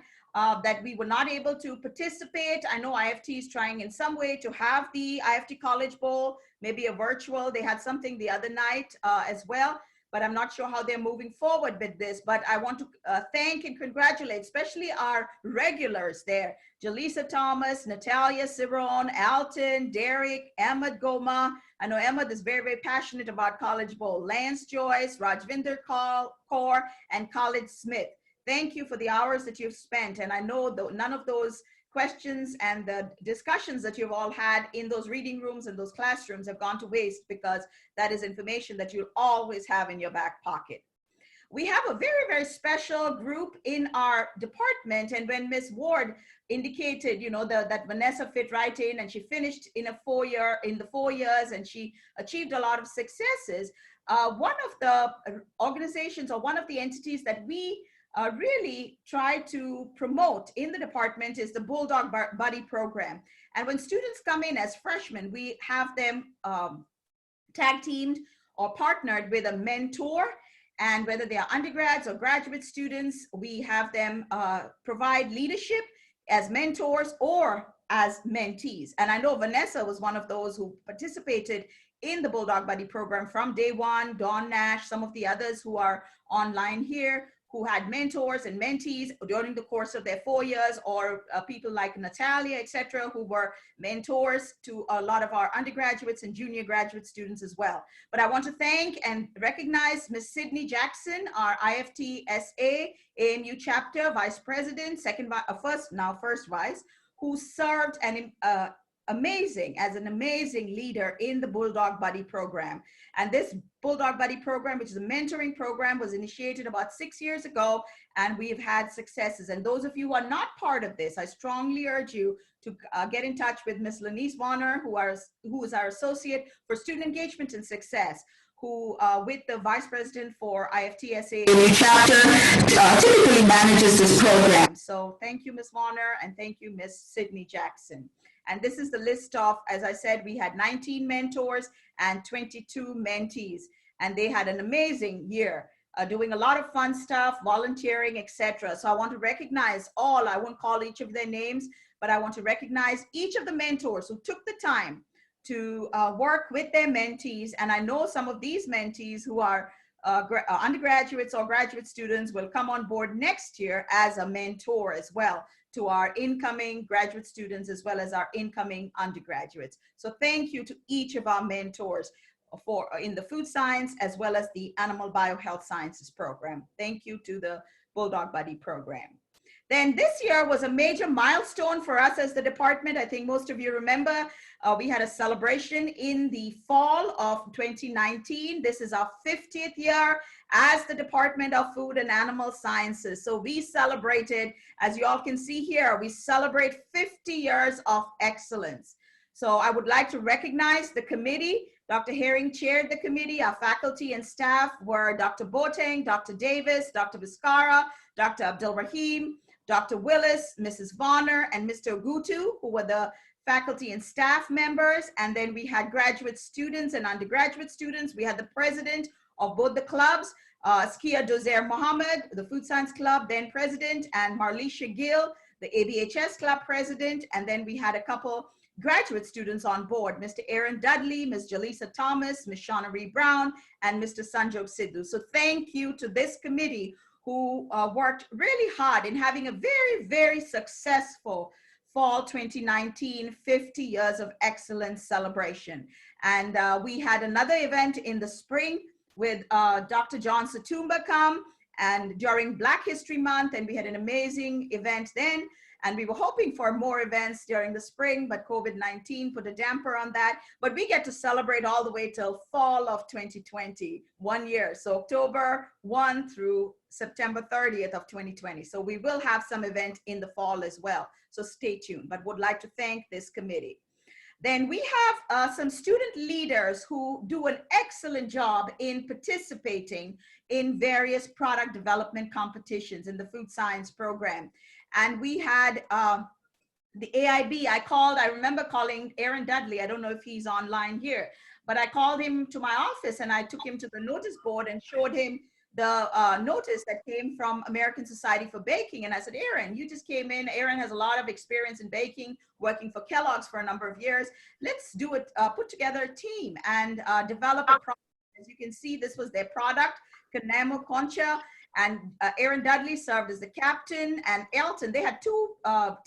that we were not able to participate. I know IFT is trying in some way to have the IFT College Bowl, maybe a virtual. They had something the other night as well, but I'm not sure how they're moving forward with this. But I want to thank and congratulate, especially our regulars there. Jaleesa Thomas, Natalia Ciron, Alton, Derek, Ahmed Goma. I know Ahmed is very, very passionate about College Bowl. Lance Joyce, Rajvinder Kaur, and Khalid Smith. Thank you for the hours that you've spent. And I know none of those questions and the discussions that you've all had in those reading rooms and those classrooms have gone to waste, because that is information that you'll always have in your back pocket. We have a very, very special group in our department. And when Ms. Ward indicated, that Vanessa fit right in, and she finished in the 4 years, and she achieved a lot of successes. One of the organizations or one of the entities that we really try to promote in the department is the Bulldog Buddy program. And when students come in as freshmen, we have them tag teamed or partnered with a mentor. And whether they are undergrads or graduate students, we have them provide leadership as mentors or as mentees. And I know Vanessa was one of those who participated in the Bulldog Buddy program from day one. Dawn Nash, some of the others who are online here, who had mentors and mentees during the course of their 4 years, or people like Natalia, etc., who were mentors to a lot of our undergraduates and junior graduate students as well. But I want to thank and recognize Ms. Sydney Jackson, our IFT-SA AAMU chapter vice president, first vice, who served as an amazing leader in the Bulldog Buddy program. And this Bulldog Buddy program, which is a mentoring program, was initiated about 6 years ago, and we've had successes. And those of you who are not part of this, I strongly urge you to get in touch with Ms. Lanice Warner, who is our associate for student engagement and success, who with the vice president for IFT-SA chapter typically manages this program. So thank you, Ms. Warner, and thank you, Ms. Sydney Jackson. And this is the list of, as I said, we had 19 mentors and 22 mentees, and they had an amazing year doing a lot of fun stuff, volunteering, etc. So I want to recognize all, I won't call each of their names, but I want to recognize each of the mentors who took the time to work with their mentees. And I know some of these mentees who are undergraduates or graduate students will come on board next year as a mentor as well to our incoming graduate students as well as our incoming undergraduates. So thank you to each of our mentors in the food science as well as the animal biohealth sciences program. Thank you to the Bulldog Buddy program. Then this year was a major milestone for us as the department. I think most of you remember we had a celebration in the fall of 2019. This is our 50th year as the Department of Food and Animal Sciences. So we celebrated, as you all can see here, we celebrate 50 years of excellence. So I would like to recognize the committee. Dr. Herring chaired the committee. Our faculty and staff were Dr. Boateng, Dr. Davis, Dr. Vizcarra, Dr. Abdul Rahim, Dr. Willis, Mrs. Vonner, and Mr. Gutu, who were the faculty and staff members. And then we had graduate students and undergraduate students. We had the president of both the clubs, Skia Dozer Mohammed, the Food Science Club, then president, and Marlisha Gill, the ABHS Club president. And then we had a couple graduate students on board, Mr. Aaron Dudley, Ms. Jaleesa Thomas, Ms. Shauna Ree Brown, and Mr. Sanjog Sidhu. So thank you to this committee who worked really hard in having a very, very successful fall 2019 50 years of excellence celebration. And we had another event in the spring with Dr. John Satumba come, and during Black History Month, and we had an amazing event then. And we were hoping for more events during the spring, but COVID-19 put a damper on that. But we get to celebrate all the way till fall of 2020, 1 year. So October 1 through September 30th of 2020. So we will have some event in the fall as well. So stay tuned, but would like to thank this committee. Then we have some student leaders who do an excellent job in participating in various product development competitions in the food science program. And we had the AIB, I remember calling Aaron Dudley. I don't know if he's online here, but I called him to my office and I took him to the notice board and showed him the notice that came from American Society for Baking. And I said, Aaron, you just came in. Aaron has a lot of experience in baking, working for Kellogg's for a number of years. Let's do it, put together a team and develop a product. As you can see, this was their product, Kanamo Concha. And Aaron Dudley served as the captain, and Elton, they had two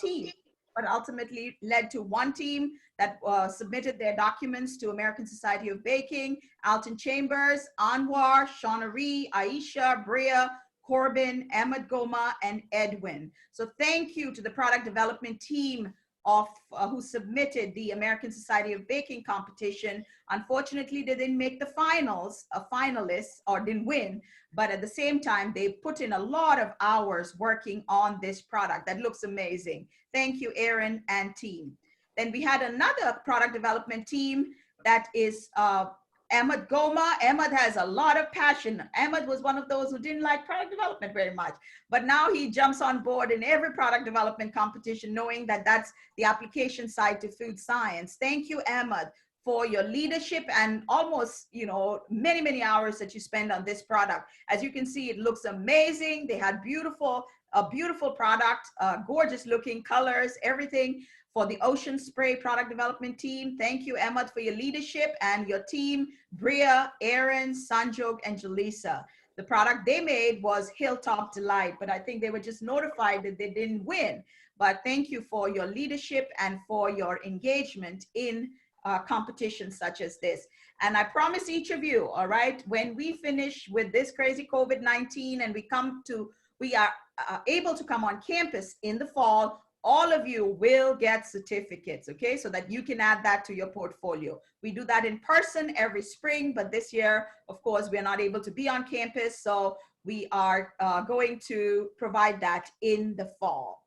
teams, but ultimately led to one team that submitted their documents to American Society of Baking. Alton Chambers, Anwar, Shauna Ree, Aisha, Bria, Corbin, Ahmed Goma, and Edwin. So thank you to the product development team of who submitted the American Society of Baking competition. Unfortunately, they didn't make the finals, finalists, or didn't win, but at the same time, they put in a lot of hours working on this product that looks amazing. Thank you, Aaron and team. Then we had another product development team that is Ahmed Goma. Ahmed has a lot of passion. Ahmed was one of those who didn't like product development very much, but now he jumps on board in every product development competition, knowing that that's the application side to food science. Thank you, Ahmed, for your leadership and almost, many, many hours that you spend on this product. As you can see, it looks amazing. They had a beautiful product, gorgeous looking colors, everything. For the Ocean Spray product development team, thank you, Ahmed, for your leadership, and your team, Bria, Aaron, Sanjog, and Jaleesa. The product they made was Hilltop Delight, but I think they were just notified that they didn't win. But thank you for your leadership and for your engagement in competitions such as this. And I promise each of you, all right, when we finish with this crazy COVID-19 and we are able to come on campus in the fall, all of you will get certificates, okay? So that you can add that to your portfolio. We do that in person every spring, but this year, of course, we are not able to be on campus. So we are going to provide that in the fall.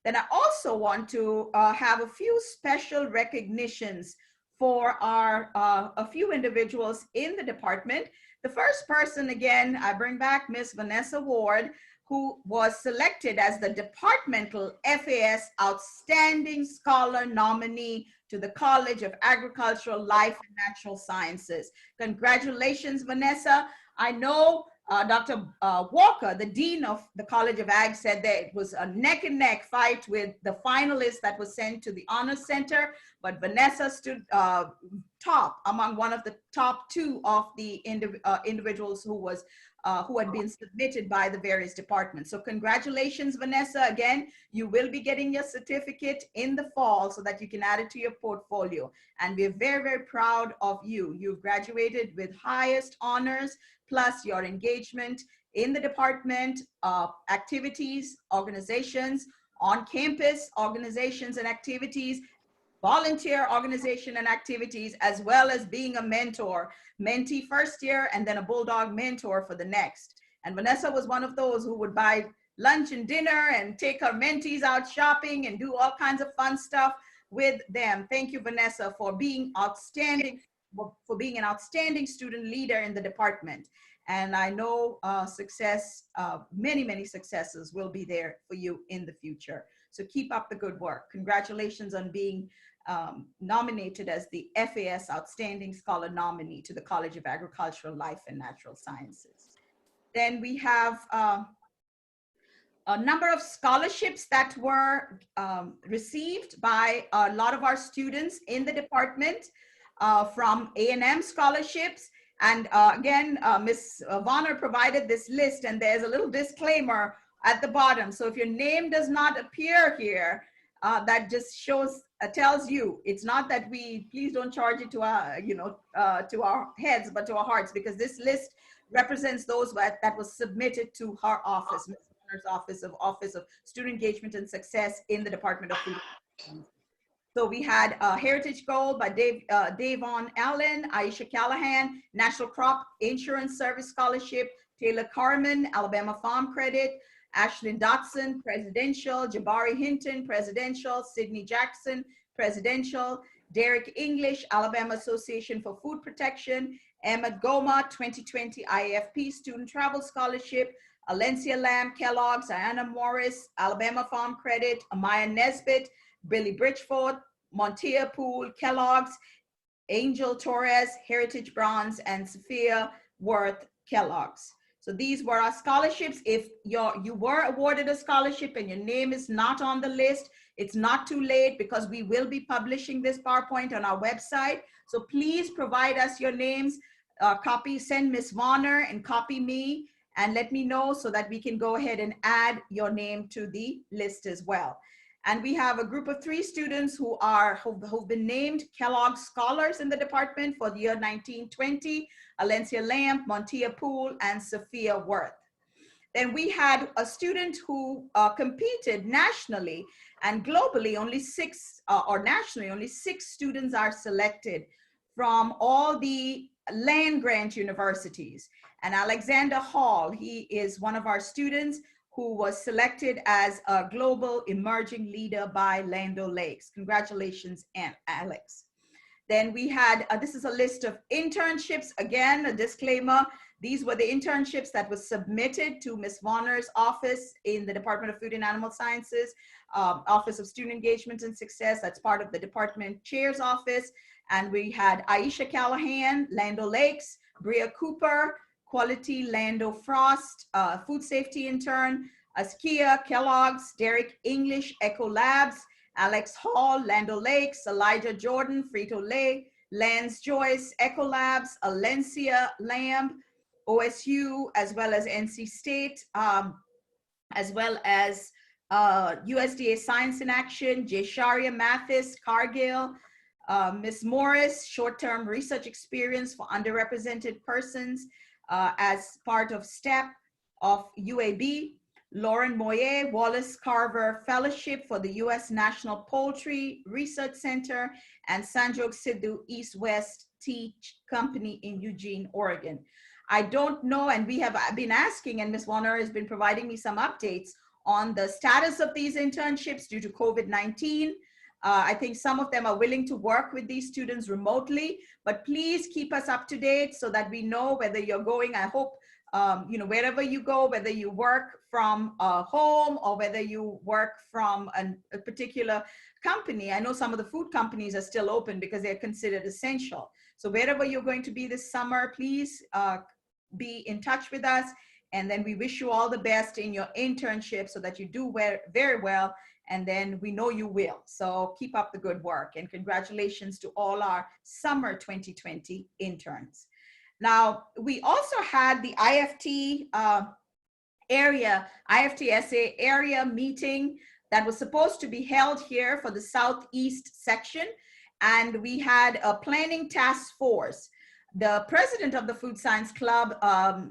Then I also want to have a few special recognitions for a few individuals in the department. The first person, again, I bring back Miss Vanessa Ward, who was selected as the departmental FAS Outstanding Scholar nominee to the College of Agricultural, Life and Natural Sciences. Congratulations, Vanessa. I know Dr. Walker, the Dean of the College of Ag, said that it was a neck and neck fight with the finalists that was sent to the Honor Center, but Vanessa stood top among one of the top two of the individuals who had been submitted by the various departments. So congratulations, Vanessa. Again, you will be getting your certificate in the fall so that you can add it to your portfolio. And we're very, very proud of you. You've graduated with highest honors, plus your engagement in the department, activities, organizations, on campus organizations and activities, volunteer organization and activities, as well as being a mentor, mentee first year, and then a Bulldog mentor for the next. And Vanessa was one of those who would buy lunch and dinner and take her mentees out shopping and do all kinds of fun stuff with them. Thank you, Vanessa, for being outstanding, for being an outstanding student leader in the department. And I know success, many, many successes will be there for you in the future. So keep up the good work. Congratulations on being nominated as the FAS Outstanding Scholar nominee to the College of Agricultural Life and Natural Sciences. Then we have a number of scholarships that were received by a lot of our students in the department from A&M scholarships. And again, Ms. Vonner provided this list, and there's a little disclaimer at the bottom. So if your name does not appear here, that just shows, tells you, it's not that we, please don't charge it to our, to our heads, but to our hearts, because this list represents those that was submitted to her office, Ms. Vonner's Office of Student Engagement and Success in the Department of Food. So we had Heritage Gold by Davon Allen, Aisha Callahan, National Crop Insurance Service Scholarship, Taylor Carmen, Alabama Farm Credit, Ashlyn Dotson, Presidential, Jabari Hinton, Presidential, Sydney Jackson, Presidential, Derek English, Alabama Association for Food Protection, Emmett Goma, 2020 IAFP Student Travel Scholarship, Alencia Lamb, Kellogg's, Diana Morris, Alabama Farm Credit, Amaya Nesbitt, Billy Bridgeford, Montia Poole, Kellogg's, Angel Torres, Heritage Bronze, and Sophia Worth Kellogg's. So these were our scholarships. If you were awarded a scholarship and your name is not on the list, it's not too late, because we will be publishing this PowerPoint on our website. So please provide us your names, send Ms. Vonner and copy me, and let me know so that we can go ahead and add your name to the list as well. And we have a group of 3 students who've been named Kellogg Scholars in the department for the year 1920, Alencia Lamb, Montia Poole, and Sophia Worth. Then we had a student who competed nationally and globally. Only 6, or nationally, only 6 students are selected from all the land grant universities. And Alexander Hall, he is one of our students who was selected as a global emerging leader by Land O'Lakes. Congratulations, Alex. Then we had, this is a list of internships. Again, a disclaimer, these were the internships that was submitted to Ms. Vonner's office in the Department of Food and Animal Sciences, Office of Student Engagement and Success. That's part of the department chair's office. And we had Aisha Callahan, Land O'Lakes, Bria Cooper, Quality Lando Frost, Food Safety Intern, Askia Kellogg's, Derek English, Echo Labs, Alex Hall, Land O'Lakes, Elijah Jordan, Frito-Lay, Lance Joyce, Echo Labs, Alencia Lamb, OSU, as well as NC State, as well as USDA Science in Action, J. Sharia Mathis, Cargill, Ms. Morris, short-term research experience for underrepresented persons, as part of STEP of UAB, Lauren Moyer, Wallace Carver Fellowship for the U.S. National Poultry Research Center, and Sanjog Sidhu East West Teach Company in Eugene, Oregon. I don't know, and we have been asking, and Ms. Warner has been providing me some updates on the status of these internships due to COVID-19. I think some of them are willing to work with these students remotely, but please keep us up to date so that we know whether you're going. I hope, wherever you go, whether you work from home or whether you work from a particular company. I know some of the food companies are still open because they're considered essential. So wherever you're going to be this summer, please be in touch with us. And then we wish you all the best in your internship so that you do very well. And then we know you will. So keep up the good work, and congratulations to all our summer 2020 interns. Now, we also had the IFTSA area meeting that was supposed to be held here for the Southeast section. And we had a planning task force. The president of the Food Science Club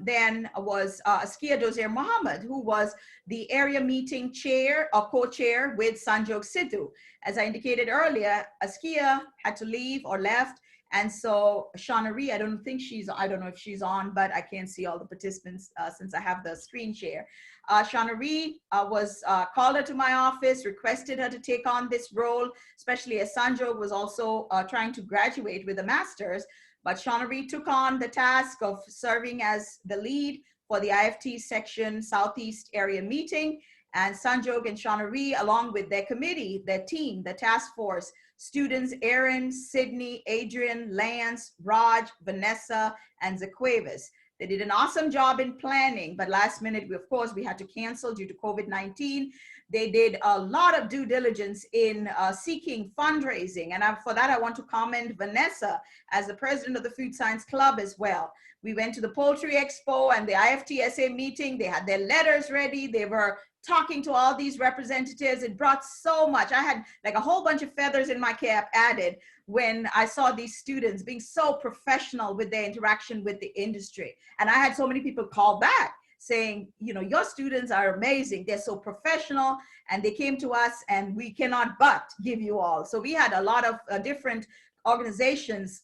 then was Askia Dozier Mohammed, who was the area meeting chair or co-chair with Sanjog Sidhu. As I indicated earlier, Askia had to leave or left. And so Shawnaree, I don't know if she's on, but I can't see all the participants since I have the screen share. Shawnaree was called her to my office, requested her to take on this role, especially as Sanjog was also trying to graduate with a master's. But Shawnaree took on the task of serving as the lead for the IFT section Southeast area meeting. And Sanjog and Shawnaree, along with their committee, their team, the task force, students Aaron, Sydney, Adrian, Lance, Raj, Vanessa, and Zaquavis. They did an awesome job in planning, but last minute, of course, we had to cancel due to COVID-19. They did a lot of due diligence in seeking fundraising. And for that, I want to commend Vanessa as the president of the Food Science Club as well. We went to the Poultry Expo and the IFTSA meeting. They had their letters ready. They were talking to all these representatives. It brought so much. I had like a whole bunch of feathers in my cap added when I saw these students being so professional with their interaction with the industry. And I had so many people call back saying, you know, your students are amazing. They're so professional, and they came to us and we cannot but give you all. So we had a lot of different organizations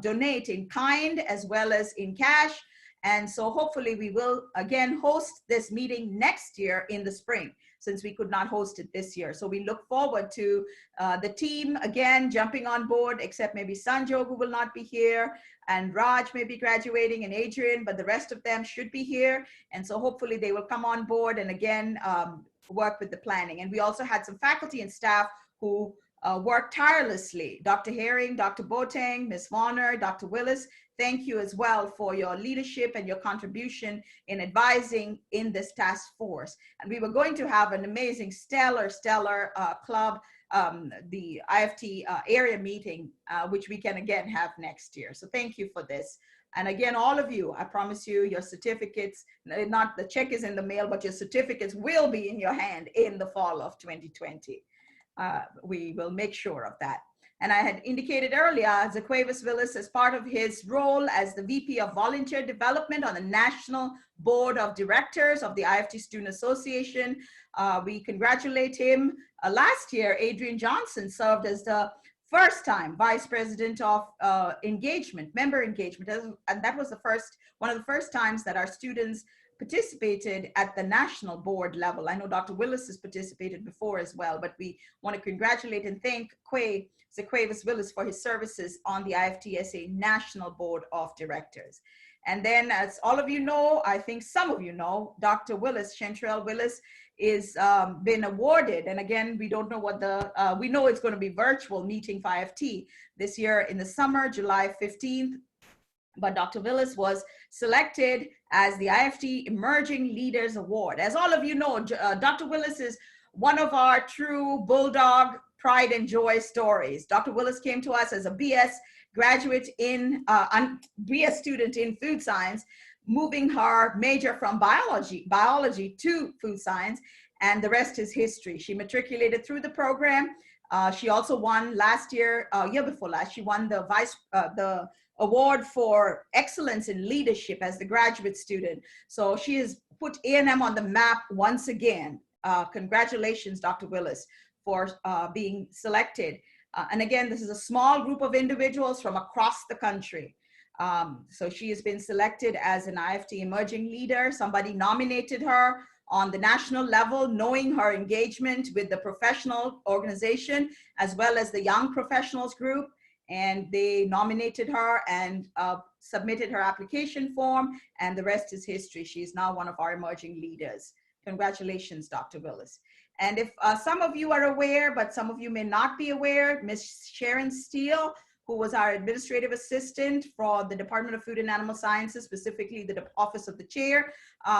donate in kind as well as in cash. And so hopefully we will again host this meeting next year in the spring, since we could not host it this year. So we look forward to the team again jumping on board, except maybe Sanjog, who will not be here, and Raj may be graduating, and Adrian, but the rest of them should be here. And so hopefully they will come on board and again work with the planning. And we also had some faculty and staff who worked tirelessly. Dr. Herring, Dr. Boateng, Ms. Warner, Dr. Willis, thank you as well for your leadership and your contribution in advising in this task force. And we were going to have an amazing, stellar club, the IFT area meeting, which we can again have next year. So thank you for this. And again, all of you, I promise you, your certificates, not the check is in the mail, but your certificates will be in your hand in the fall of 2020. We will make sure of that. And I had indicated earlier, Zaquavis Willis, as part of his role as the VP of Volunteer Development on the National Board of Directors of the IFT Student Association. We congratulate him. Last year, Adrian Johnson served as the first time Vice President of Engagement, Member Engagement. And that was one of the first times that our students participated at the national board level. I know Dr. Willis has participated before as well, but we want to congratulate and thank Zaquavis Willis for his services on the IFTSA National Board of Directors. And then, as all of you know, I think some of you know, Dr. Willis, Chantrell Willis, is been awarded. And again, we don't know what we know it's going to be virtual meeting for IFT this year in the summer, July 15th. But Dr. Willis was selected as the IFT Emerging Leaders Award. As all of you know, Dr. Willis is one of our true bulldog pride and joy stories. Dr. Willis came to us as a BS graduate BS student in food science, moving her major from biology to food science, and the rest is history. She matriculated through the program. She also won last year, year before last, she won the award for excellence in leadership as the graduate student. So she has put A&M on the map once again. Congratulations, Dr. Willis, for being selected. And again, this is a small group of individuals from across the country. So she has been selected as an IFT emerging leader. Somebody nominated her on the national level, knowing her engagement with the professional organization, as well as the young professionals group. And they nominated her and submitted her application form, and the rest is history. She is now one of our emerging leaders. Congratulations, Dr. Willis. And if some of you are aware, but some of you may not be aware, Ms. Sharon Steele, who was our administrative assistant for the Department of Food and Animal Sciences, specifically the Office of the Chair,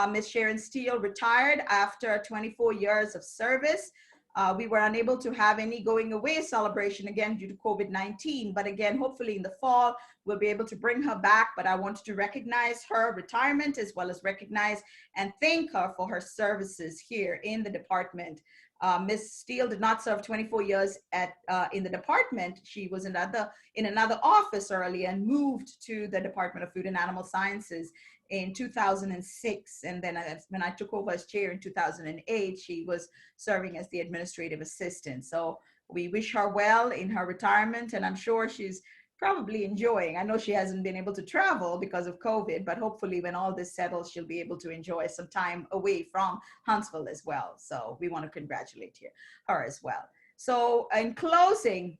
Ms. Sharon Steele retired after 24 years of service. We were unable to have any going away celebration again due to COVID-19, but again, hopefully in the fall, we'll be able to bring her back. But I wanted to recognize her retirement as well as recognize and thank her for her services here in the department. Ms. Steele did not serve 24 years in the department. She was in another office early and moved to the Department of Food and Animal Sciences in 2006. And then when I took over as chair in 2008, she was serving as the administrative assistant. So we wish her well in her retirement, and I'm sure she's probably enjoying. I know she hasn't been able to travel because of COVID, but hopefully when all this settles, she'll be able to enjoy some time away from Huntsville as well. So we want to congratulate her as well. So in closing,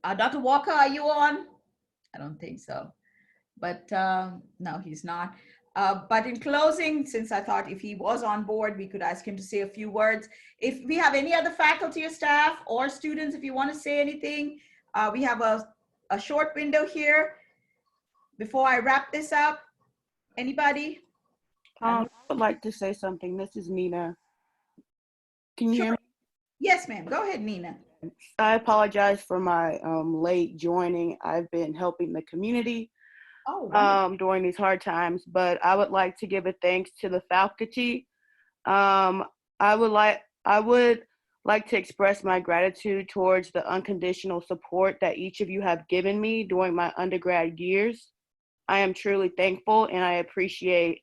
Dr. Walker, are you on? I don't think so, but no, he's not. But in closing, since I thought if he was on board, we could ask him to say a few words. If we have any other faculty or staff or students, if you want to say anything, we have a short window here before I wrap this up. Anybody? I would like to say something. This is Nina. Can you hear me? Yes, ma'am. Go ahead, Nina. I apologize for my late joining. I've been helping the community during these hard times, but I would like to give a thanks to the faculty. I would like to express my gratitude towards the unconditional support that each of you have given me during my undergrad years. I am truly thankful, and I appreciate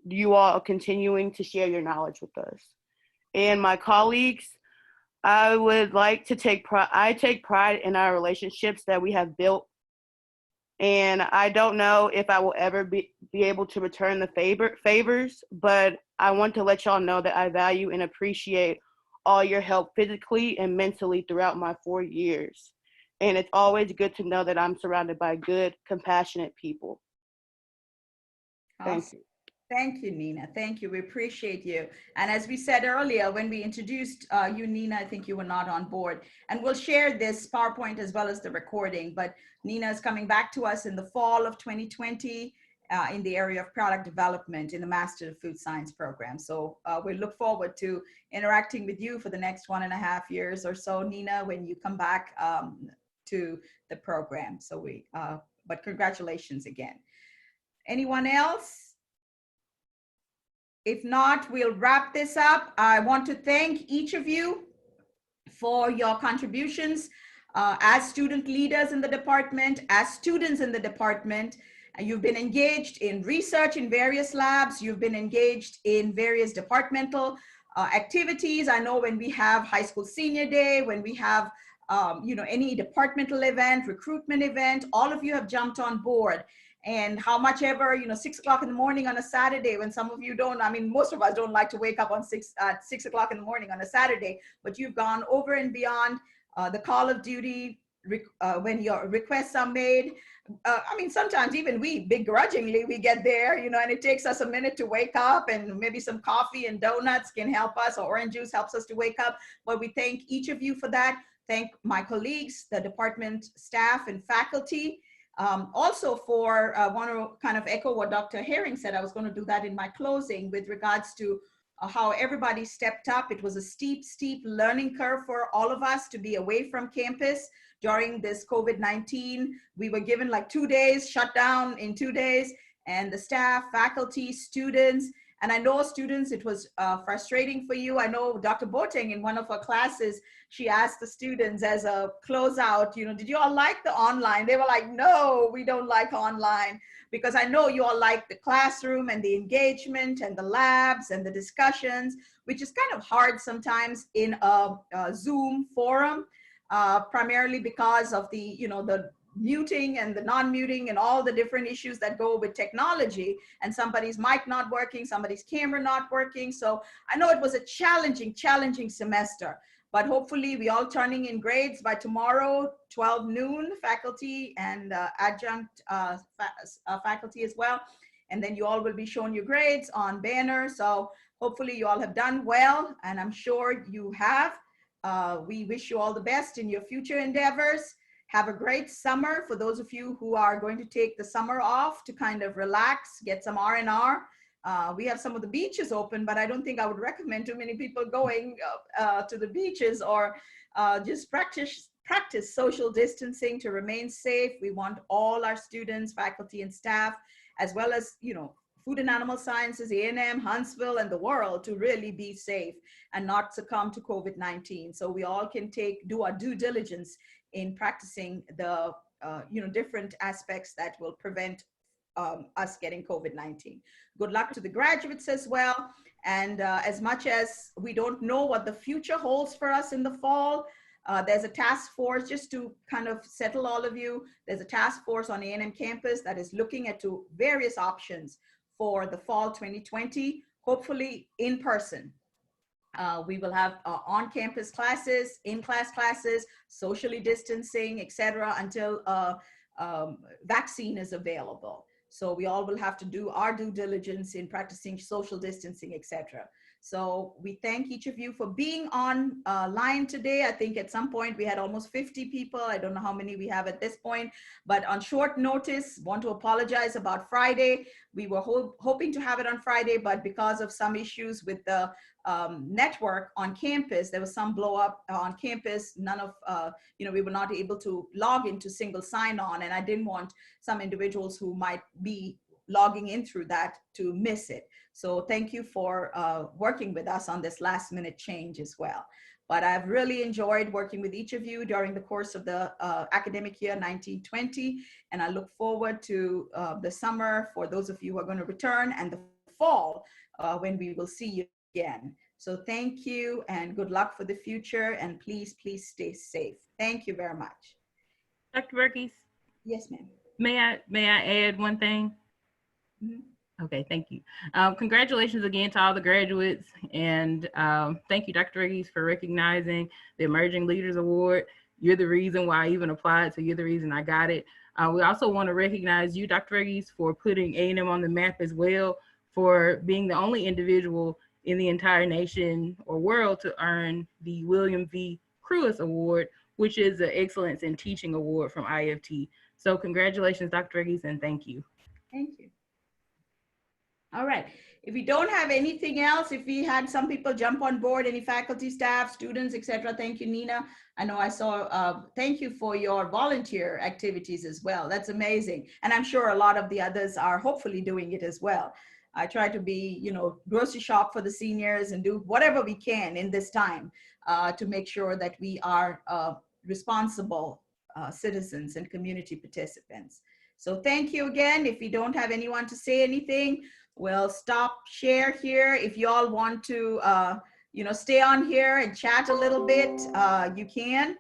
you all continuing to share your knowledge with us. And my colleagues, I would like to take pride in our relationships that we have built. And I don't know if I will ever be able to return the favors, but I want to let y'all know that I value and appreciate all your help physically and mentally throughout my 4 years. And it's always good to know that I'm surrounded by good, compassionate people. Thank you. Thank you, Nina. Thank you. We appreciate you. And as we said earlier, when we introduced you, Nina, I think you were not on board. And we'll share this PowerPoint as well as the recording. But Nina is coming back to us in the fall of 2020 in the area of product development in the Master of Food Science program. So we look forward to interacting with you for the next 1.5 years or so, Nina, when you come back to the program. So but congratulations again. Anyone else? If not, we'll wrap this up. I want to thank each of you for your contributions as student leaders in the department, as students in the department. You've been engaged in research in various labs. You've been engaged in various departmental activities. I know when we have high school senior day, when we have any departmental event, recruitment event, all of you have jumped on board. And how much ever, 6 o'clock in the morning on a Saturday, when some of you don't, I mean, most of us don't like to wake up on 6 o'clock in the morning on a Saturday, but you've gone over and beyond the call of duty when your requests are made. I mean, sometimes even we begrudgingly, we get there, and it takes us a minute to wake up, and maybe some coffee and donuts can help us, or orange juice helps us to wake up. But we thank each of you for that. Thank my colleagues, the department staff and faculty. Also I want to kind of echo what Dr. Herring said. I was going to do that in my closing with regards to how everybody stepped up. It was a steep learning curve for all of us to be away from campus during this COVID-19. We were given like 2 days, shut down in 2 days, and the staff, faculty, students, and I know students, it was frustrating for you. I know Dr. Boateng in one of her classes, she asked the students as a closeout, did you all like the online? They were like, no, we don't like online, because I know you all like the classroom and the engagement and the labs and the discussions, which is kind of hard sometimes in a Zoom forum, primarily because of the, the muting and the non-muting and all the different issues that go with technology, and somebody's mic not working, somebody's camera not working. So I know it was a challenging semester, but hopefully we all turning in grades by tomorrow, 12 noon, faculty and adjunct faculty as well. And then you all will be shown your grades on banner. So hopefully you all have done well, and I'm sure you have. We wish you all the best in your future endeavors. Have a great summer for those of you who are going to take the summer off to kind of relax, get some R&R. We have some of the beaches open, but I don't think I would recommend too many people going to the beaches, or just practice social distancing to remain safe. We want all our students, faculty, and staff, as well as food and animal sciences, A&M, Huntsville, and the world to really be safe and not succumb to COVID-19. So we all can do our due diligence in practicing the different aspects that will prevent us getting COVID-19. Good luck to the graduates as well. And as much as we don't know what the future holds for us in the fall, there's a task force, just to kind of settle all of you, there's a task force on A&M campus that is looking at various options for the fall 2020, hopefully in person. We will have on-campus classes, in-class classes, socially distancing, etc., until vaccine is available. So we all will have to do our due diligence in practicing social distancing, etc. So we thank each of you for being on line today. I think at some point we had almost 50 people. I don't know how many we have at this point, but on short notice, want to apologize about Friday. We were hoping to have it on Friday, but because of some issues with the network on campus, there was some blow up on campus. None of, we were not able to log into single sign-on, and I didn't want some individuals who might be logging in through that to miss it. So thank you for working with us on this last minute change as well. But I've really enjoyed working with each of you during the course of the academic year 1920, and I look forward to the summer for those of you who are going to return, and the fall when we will see you again. So thank you and good luck for the future, and please, please stay safe. Thank you very much. Dr. Verghese? Yes, ma'am. May I add one thing? Mm-hmm. Okay, thank you. Congratulations again to all the graduates, and thank you, Dr. Verghese, for recognizing the Emerging Leaders Award. You're the reason why I even applied, so you're the reason I got it. We also want to recognize you, Dr. Verghese, for putting A&M on the map as well, for being the only individual in the entire nation or world to earn the William V. Crewis Award, which is the Excellence in Teaching Award from IFT. So congratulations, Dr. Verghese, and thank you. Thank you. All right. If we don't have anything else, if we had some people jump on board, any faculty, staff, students, etc. Thank you, Nina. I know I saw, thank you for your volunteer activities as well. That's amazing. And I'm sure a lot of the others are hopefully doing it as well. I try to be, grocery shop for the seniors and do whatever we can in this time to make sure that we are responsible citizens and community participants. So thank you again. If we don't have anyone to say anything, we'll stop share here. If you all want to, stay on here and chat a little bit, you can.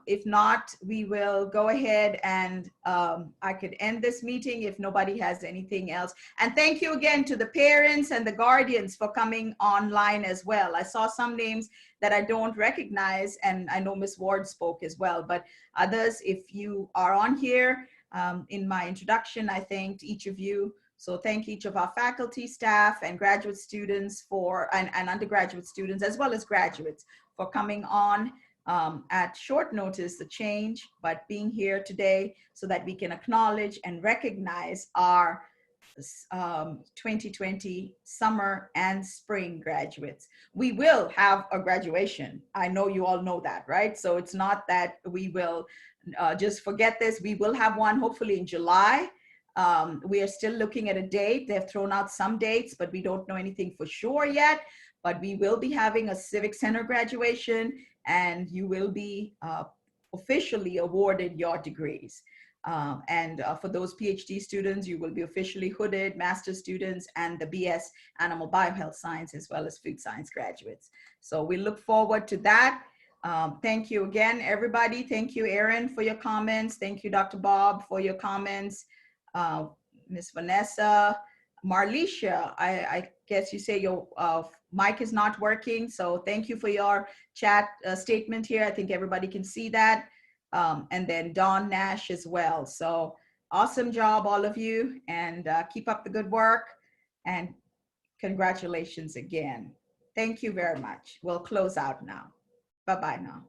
If not, we will go ahead and I could end this meeting if nobody has anything else. And thank you again to the parents and the guardians for coming online as well. I saw some names that I don't recognize, and I know Ms. Ward spoke as well, but others, if you are on here, in my introduction, I thanked each of you. So thank each of our faculty, staff, and graduate students and undergraduate students, as well as graduates, for coming on at short notice, the change, but being here today so that we can acknowledge and recognize our 2020 summer and spring graduates. We will have a graduation. I know you all know that, right? So it's not that we will just forget this. We will have one hopefully in July. We are still looking at a date. They've thrown out some dates, but we don't know anything for sure yet. But we will be having a Civic Center graduation, and you will be officially awarded your degrees. For those PhD students, you will be officially hooded, master's students, and the BS Animal Biohealth Science, as well as Food Science graduates. So we look forward to that. Thank you again, everybody. Thank you, Erin, for your comments. Thank you, Dr. Bob, for your comments. Ms. Vanessa, Marlicia, I guess you say your mic is not working. So thank you for your chat statement here. I think everybody can see that. And then Dawn Nash as well. So awesome job, all of you, and keep up the good work, and congratulations again. Thank you very much. We'll close out now. Bye-bye now.